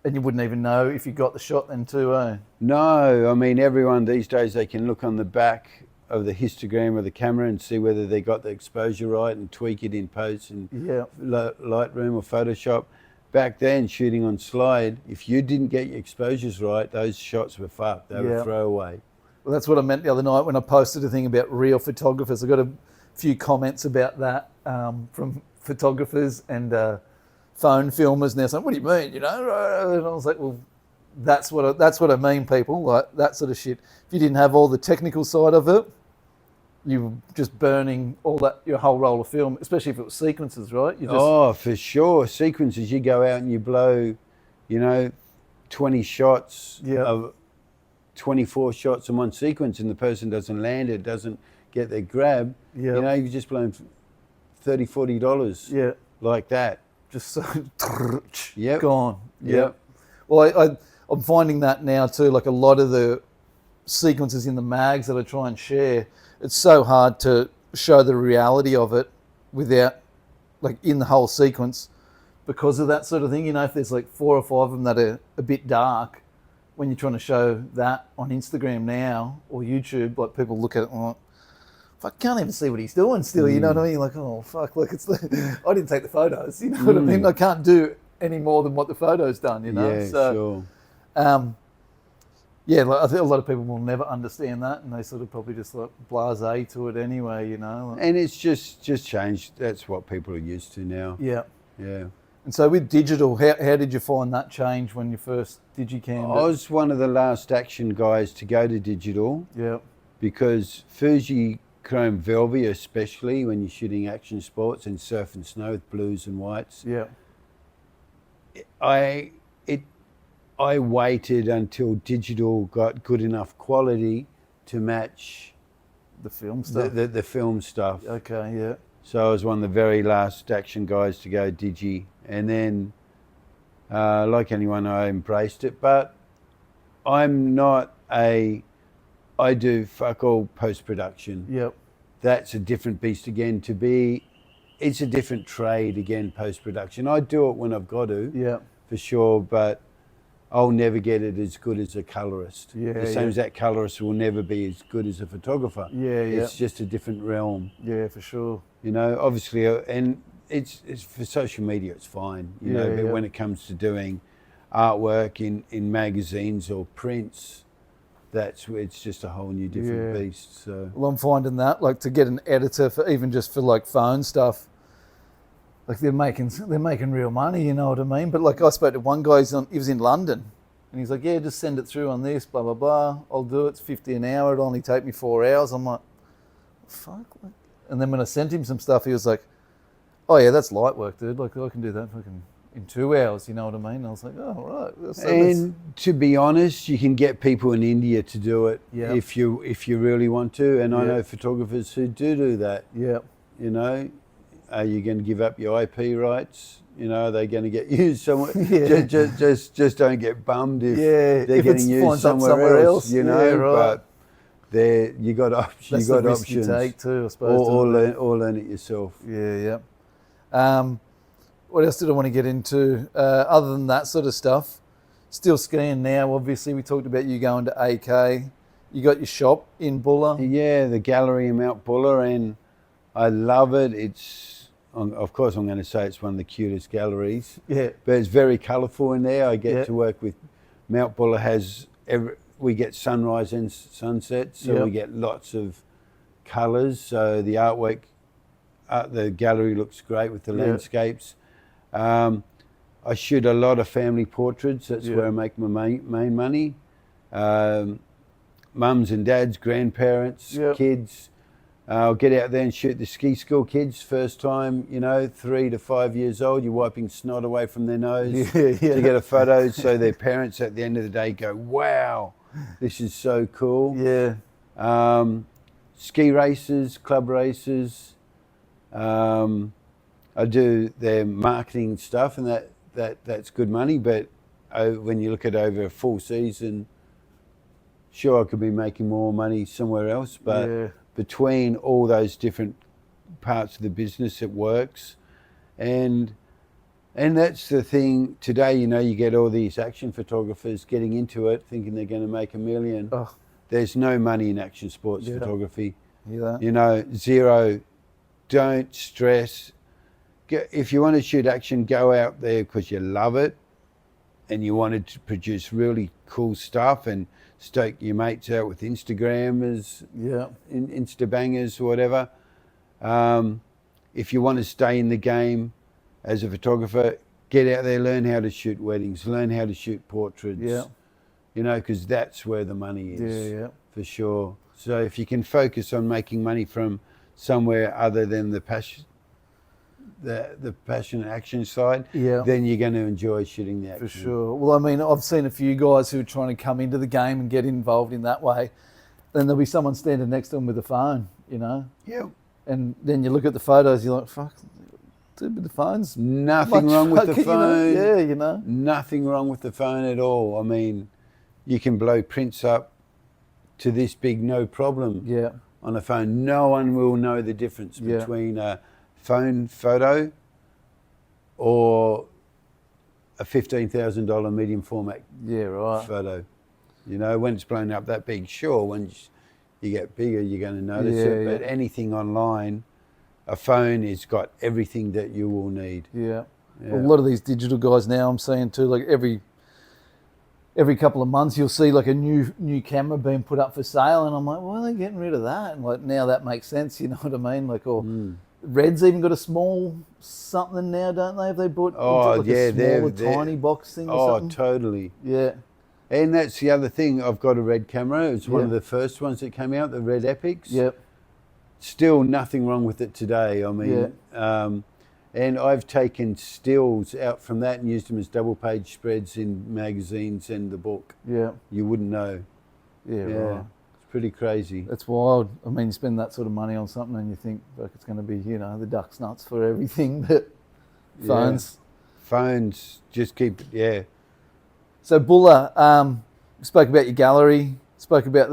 And you wouldn't even know if you got the shot then too, eh? No, I mean, everyone these days, they can look on the back of the histogram of the camera and see whether they got the exposure right and tweak it in post and Lightroom or Photoshop. Back then, shooting on slide, if you didn't get your exposures right, those shots were fucked. They were throwaway. Well, that's what I meant the other night when I posted a thing about real photographers. I got a few comments about that from photographers and phone filmers now saying, what do you mean, you know? And I was like, well, that's what I mean, people. Like that sort of shit. If you didn't have all the technical side of it, you were just burning your whole roll of film, especially if it was sequences, right? Oh, for sure. Sequences, you go out and you blow, 20 shots of 24 shots in one sequence, and the person doesn't land it, doesn't get their grab. You've just blown $30, $40 like that. Just so Yep. gone. Yep. Well, I'm finding that now too. Like a lot of the sequences in the mags that I try and share, it's so hard to show the reality of it without, like, in the whole sequence because of that sort of thing. If there's like 4 or 5 of them that are a bit dark, when you're trying to show that on Instagram now or YouTube, like people look at it and like, I can't even see what he's doing still, you know what I mean? You're like, oh, fuck, look, I didn't take the photos, you know what I mean? I can't do any more than what the photo's done, Yeah, so, sure. Like, I think a lot of people will never understand that, and they sort of probably just like blasé to it anyway, And it's just changed. That's what people are used to now. Yeah. Yeah. And so with digital, how did you find that change when you first digicammed I was one of the last action guys to go to digital. Yeah. Because Fuji Chrome Velvy, especially when you're shooting action sports and surf and snow with blues and whites. Yeah. I waited until digital got good enough quality to match the film stuff. The film stuff. Okay, yeah. So I was one of the very last action guys to go digi, and then, like anyone, I embraced it. But I'm not I do fuck all post production. Yep. That's a different beast again. It's a different trade again. Post production. I do it when I've got to. Yeah. For sure, but I'll never get it as good as a colorist. Yeah, the same as that colorist will never be as good as a photographer. Yeah, yeah. It's just a different realm. Yeah, for sure. Obviously, and it's for social media, it's fine. But when it comes to doing artwork in magazines or prints, it's just a whole new different beast. So, well, I'm finding that, like, to get an editor for even just for like phone stuff, like they're making real money, you know what I mean? But like I spoke to one guy, he was in London, and he's like, yeah, just send it through on this, blah blah blah. I'll do it. It's $50 an hour. It'll only take me 4 hours. I'm like, fuck. And then when I sent him some stuff, he was like, oh yeah, that's light work, dude. Like I can do that fucking in 2 hours. You know what I mean? And I was like, oh right. So and to be honest, you can get people in India to do it if you really want to. And I know photographers who do that. Yeah. Are you going to give up your IP rights? Are they going to get used somewhere? Just don't get bummed if they're getting used somewhere else. But you got options. That's you got the risk options. You take too, I suppose. Or learn it yourself. Yeah. What else did I want to get into? Other than that sort of stuff, still skiing now. Obviously, we talked about you going to AK. You got your shop in Bulla. Yeah, the gallery in Mount Bulla, and I love it. Of course, I'm going to say it's one of the cutest galleries. Yeah. But it's very colourful in there. I get to work with Mount Bulla we get sunrise and sunset, so we get lots of colours. So the artwork, the gallery looks great with the landscapes. I shoot a lot of family portraits. That's where I make my main money. Mums and dads, grandparents, kids. I'll get out there and shoot the ski school kids first time, 3 to 5 years old. You're wiping snot away from their nose to get a photo, so their parents at the end of the day go, wow, this is so cool. Yeah. Ski races, club races. I do their marketing stuff, and that's good money. But when you look at over a full season, sure, I could be making more money somewhere else, but between all those different parts of the business, it works. And that's the thing today, you get all these action photographers getting into it, thinking they're going to make $1 million. Oh. There's no money in action sports photography. Yeah. Zero. Don't stress. If you want to shoot action, go out there because you love it and you wanted to produce really cool stuff and stoke your mates out with Instagrammers, Instabangers or whatever. If you want to stay in the game as a photographer, get out there, learn how to shoot weddings, learn how to shoot portraits. you know, because that's where the money is. Yeah. For sure. So if you can focus on making money from somewhere other than the passion, the passion and action side, Yeah. then you're going to enjoy shooting the action. For sure. Well, I mean, I've seen a few guys who are trying to come into the game and get involved in that way. Then there'll be someone standing next to them with a phone, you know? Yeah. And then you look at the photos, you're like, fuck, dude, with the phone's Nothing much wrong with the fucking, phone. You know? Yeah, you know? Nothing wrong with the phone at all. I mean, you can blow prints up to this big, no problem. Yeah. On a phone. No one will know the difference between a phone photo or a $15,000 medium format photo. You know, when it's blown up that big, sure, when you get bigger, you're going to notice it. But anything online, a phone has got everything that you will need. Yeah. Well, a lot of these digital guys now, I'm seeing too, like every couple of months you'll see like a new camera being put up for sale, and I'm like, why are they getting rid of that? And like now that makes sense, you know what I mean? Like, or Red's even got a small something now, don't they? Have they bought like a smaller tiny box thing or something? Oh, totally. Yeah. And that's the other thing. I've got a Red camera. It's one of the first ones that came out, the Red Epics. Yep. Still nothing wrong with it today. I mean, and I've taken stills out from that and used them as double page spreads in magazines and the book. Yeah. You wouldn't know. Yeah. Right. It's pretty crazy. That's wild. I mean, you spend that sort of money on something and you think like it's going to be, you know, the duck's nuts for everything, but phones. Phones just keep, So Buller, spoke about your gallery, spoke about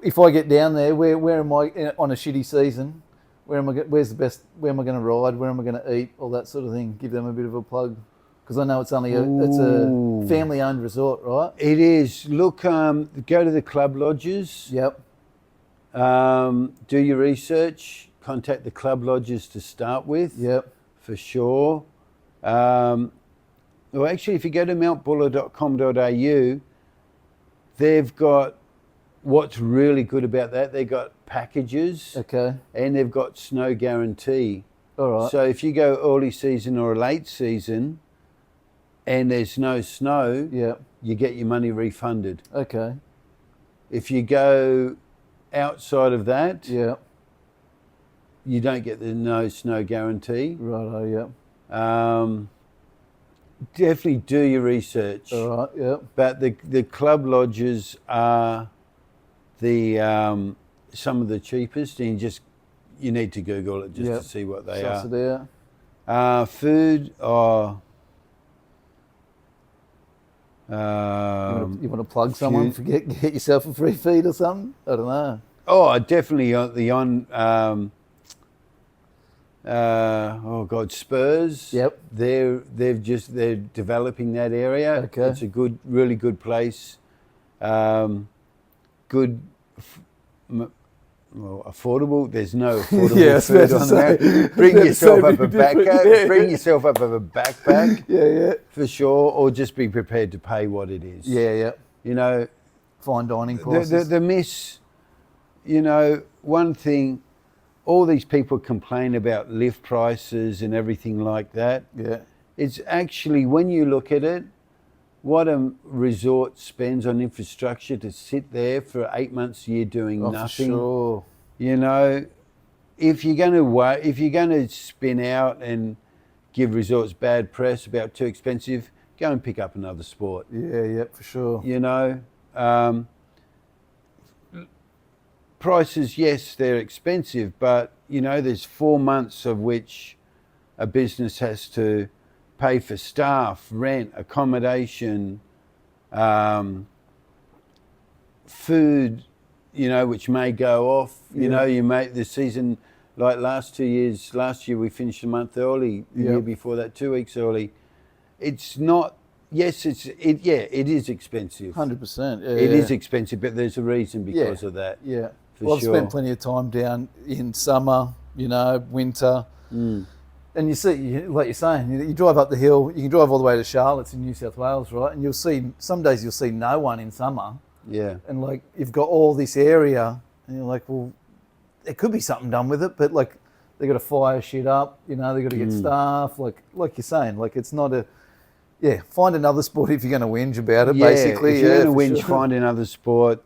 if I get down there, where am I on a shitty season? Where's the best? Where am I going to ride? Where am I going to eat? All that sort of thing. Give them a bit of a plug, because I know it's only it's a family-owned resort, right? It is. Look, go to the club lodges. Yep. Do your research. Contact the club lodges to start with. Yep. For sure. Well, actually, if you go to mountbuller.com.au, they've got. What's really good about that, they've got packages. Okay. And they've got snow guarantee. All right. So if you go early season or a late season and there's no snow, you get your money refunded. Okay. If you go outside of that, you don't get the no snow guarantee. Righto, definitely do your research. All right, But the club lodges are some of the cheapest, and you need to Google it just to see what they are. Food, you want to plug someone? Get yourself a free feed or something? I don't know. Oh, definitely Spurs. Yep. They're developing that area. Okay. It's a really good place. Good, affordable. There's no affordable food on there. Bring yourself up a backpack. Bring yourself up a backpack. For sure, or just be prepared to pay what it is. You know, fine dining prices. The miss. You know, one thing. All these people complain about lift prices and everything like that. Yeah. It's actually, when you look at it, what a resort spends on infrastructure to sit there for 8 months a year doing nothing. For sure. You know, if you're going to spin out and give resorts bad press about too expensive, go and pick up another sport. Yeah, for sure. You know, prices, yes, they're expensive, but you know, there's 4 months of which a business has to pay for staff, rent, accommodation, food, you know, which may go off. You know, you make the season, like last year we finished a month early, the year before that 2 weeks early. It's not, it is expensive. 100%. It is expensive, but there's a reason because of that. Yeah. I've spent plenty of time down in summer, you know, winter. And you see, like you're saying, you drive up the hill, you can drive all the way to Charlotte's in New South Wales, right? And some days you'll see no one in summer. Yeah. And like, you've got all this area, and you're like, well, there could be something done with it, but like, they've got to fire shit up, you know, they've got to get staff, like you're saying, like it's not yeah, find another sport if you're going to whinge about it, Yeah, basically. if you're yeah, going to for whinge, sure. find another sport.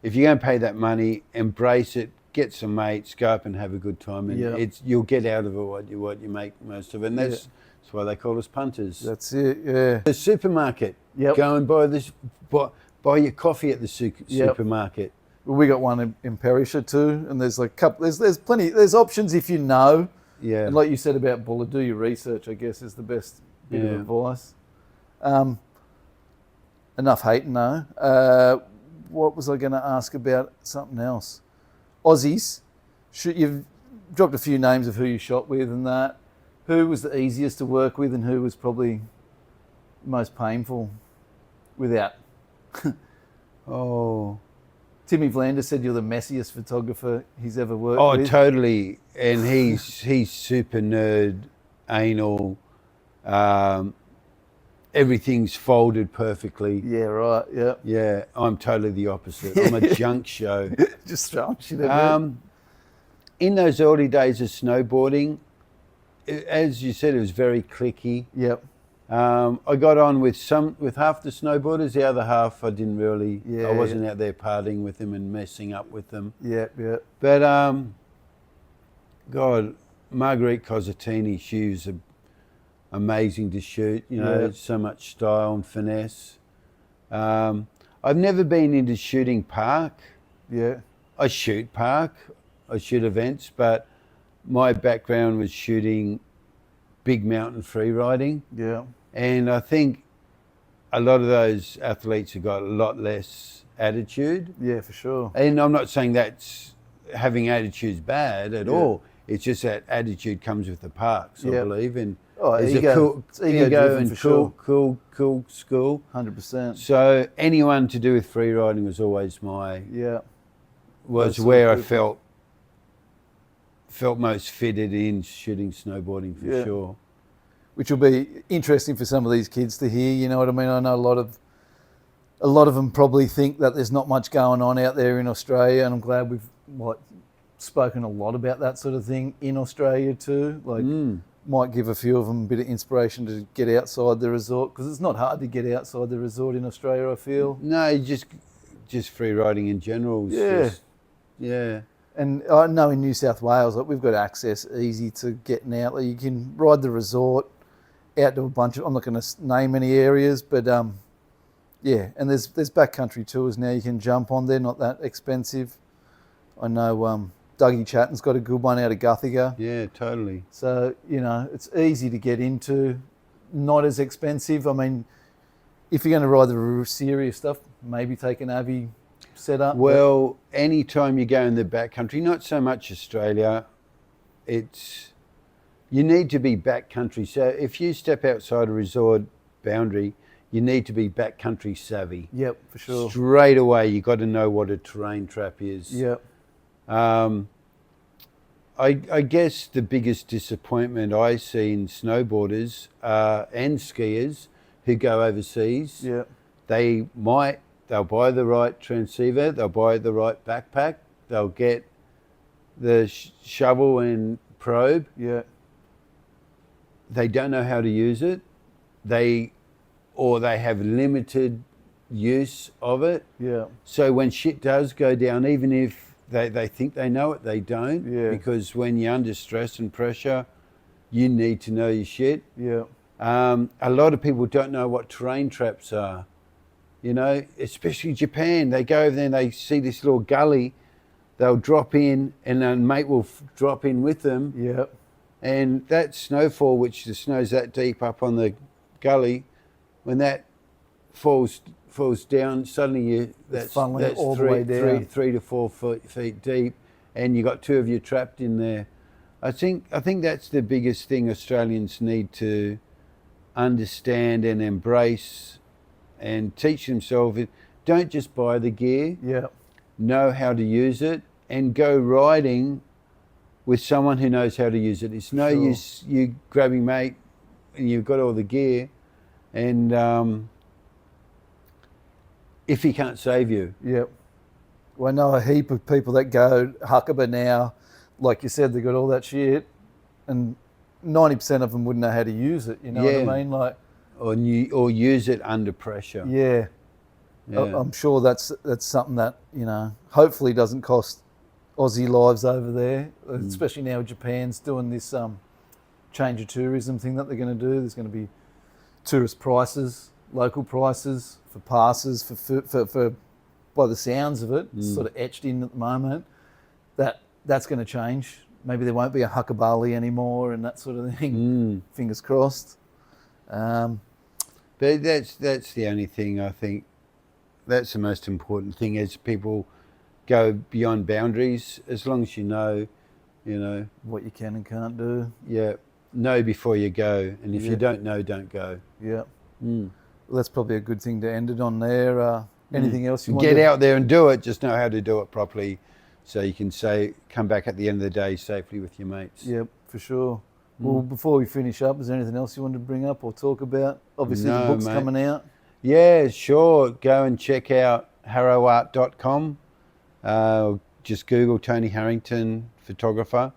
If you're going to pay that money, embrace it. Get some mates, go up and have a good time, and Yeah. you'll get out of it what you make most of it. And that's why they call us punters. That's it, yeah. The supermarket. Yep. Go and buy your coffee at the supermarket. Well, we got one in Perisher too, and there's like there's plenty, there's options if you know. Yeah. And like you said about Buller, do your research, I guess, is the best bit of advice. Enough hating though. What was I going to ask about? Something else. Aussies, you've dropped a few names of who you shot with and that. Who was the easiest to work with and who was probably most painful without? Oh. Timmy Vlander said you're the messiest photographer he's ever worked with. Oh, totally. And he's super nerd, anal. Everything's folded perfectly. Yeah, right. Yeah. Yeah, I'm totally the opposite. I'm a junk show. Just throwing shit at In those early days of snowboarding, as you said, it was very cliquey. Yep. I got on with half the snowboarders. The other half, I didn't really. Yeah, I wasn't out there partying with them and messing up with them. Yep. Yep. But God, Marguerite Cosatini, she was amazing to shoot. You know, so much style and finesse. I've never been into shooting park. Yeah. I shoot park. I shoot events, but my background was shooting big mountain free riding. Yeah. And I think a lot of those athletes have got a lot less attitude. Yeah, for sure. And I'm not saying that's having attitude's bad at all. It's just that attitude comes with the parks, I believe. And there's ego. It's ego and cool school. 100%. So anyone to do with free riding was always was where I felt most fitted in shooting snowboarding for sure. Which will be interesting for some of these kids to hear, you know what I mean? I know a lot of them probably think that there's not much going on out there in Australia, and I'm glad we've spoken a lot about that sort of thing in Australia too. Might give a few of them a bit of inspiration to get outside the resort, because it's not hard to get outside the resort in Australia, I feel. No, just free riding in general. Yeah. And I know in New South Wales, we've got access easy to getting out. You can ride the resort out to a bunch of, I'm not going to name any areas, but and there's backcountry tours now you can jump on. They're not that expensive. I know Dougie Chatton's got a good one out of Guthiga. Yeah, totally. So, you know, it's easy to get into, not as expensive. I mean, if you're going to ride the serious stuff, maybe take an Avi setup. Well, anytime you go in the backcountry, not so much Australia, you need to be backcountry. So if you step outside a resort boundary, you need to be backcountry savvy. Yep, for sure. Straight away, you got to know what a terrain trap is. Yep. I guess the biggest disappointment I see in snowboarders and skiers who go overseas, they'll buy the right transceiver, they'll buy the right backpack, they'll get the shovel and probe. Yeah. They don't know how to use it. They have limited use of it. Yeah. So when shit does go down, even if they think they know it, they don't. Yeah. Because when you're under stress and pressure, you need to know your shit. Yeah. A lot of people don't know what terrain traps are. You know, especially Japan. They go over there and they see this little gully. They'll drop in and a mate will drop in with them. Yeah. And that snowfall, which the snow's that deep up on the gully, when that falls down, suddenly that's all the way down. 3 to 4 feet deep, and you got two of you trapped in there. I think that's the biggest thing Australians need to understand and embrace and teach themselves. Don't just buy the gear. Yeah. Know how to use it and go riding with someone who knows how to use it. It's no use you grabbing mate and you've got all the gear and if he can't save you. Yep. Well, I know a heap of people that go Huckabah now, like you said, they got all that shit, and 90% of them wouldn't know how to use it. You know what I mean? Like, or use it under pressure. Yeah. Yeah. I'm sure that's something that, you know, hopefully doesn't cost Aussie lives over there, especially now Japan's doing this change of tourism thing that they're going to do. There's going to be tourist prices, local prices for passes, for by the sounds of it, it's sort of etched in at the moment. That's going to change. Maybe there won't be a Huckabali anymore and that sort of thing. Fingers crossed. But that's the only thing I think. That's the most important thing as people go beyond boundaries. As long as you know What you can and can't do. Yeah, know before you go, and if you don't know, don't go. Yeah. Well, that's probably a good thing to end it on there. Anything else you want Get to... out there and do it. Just know how to do it properly, so you can come back at the end of the day safely with your mates. Yep, for sure. Well, before we finish up, is there anything else you wanted to bring up or talk about? Obviously, the book's coming out. Yeah, sure. Go and check out harrowart.com. Just Google Tony Harrington photographer.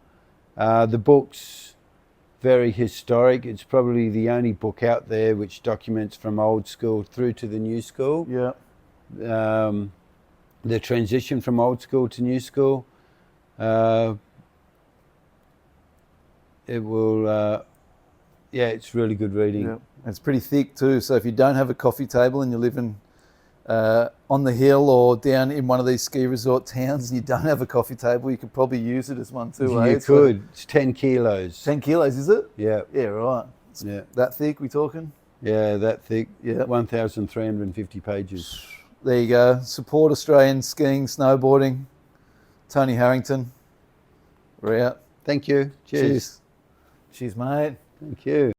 The book's very historic. It's probably the only book out there which documents from old school through to the new school. Yeah. The transition from old school to new school. It will, it's really good reading. Yeah. It's pretty thick too, so if you don't have a coffee table and you're living on the hill or down in one of these ski resort towns and you don't have a coffee table, you could probably use it as one too. You could. It's 10 kilos. 10 kilos, is it? Yeah. Yeah, right. It's that thick, we talking? Yeah, that thick. Yeah. 1,350 pages. There you go. Support Australian skiing, snowboarding. Tony Harrington. We're out. Thank you. Cheers. Cheers, mate. Thank you.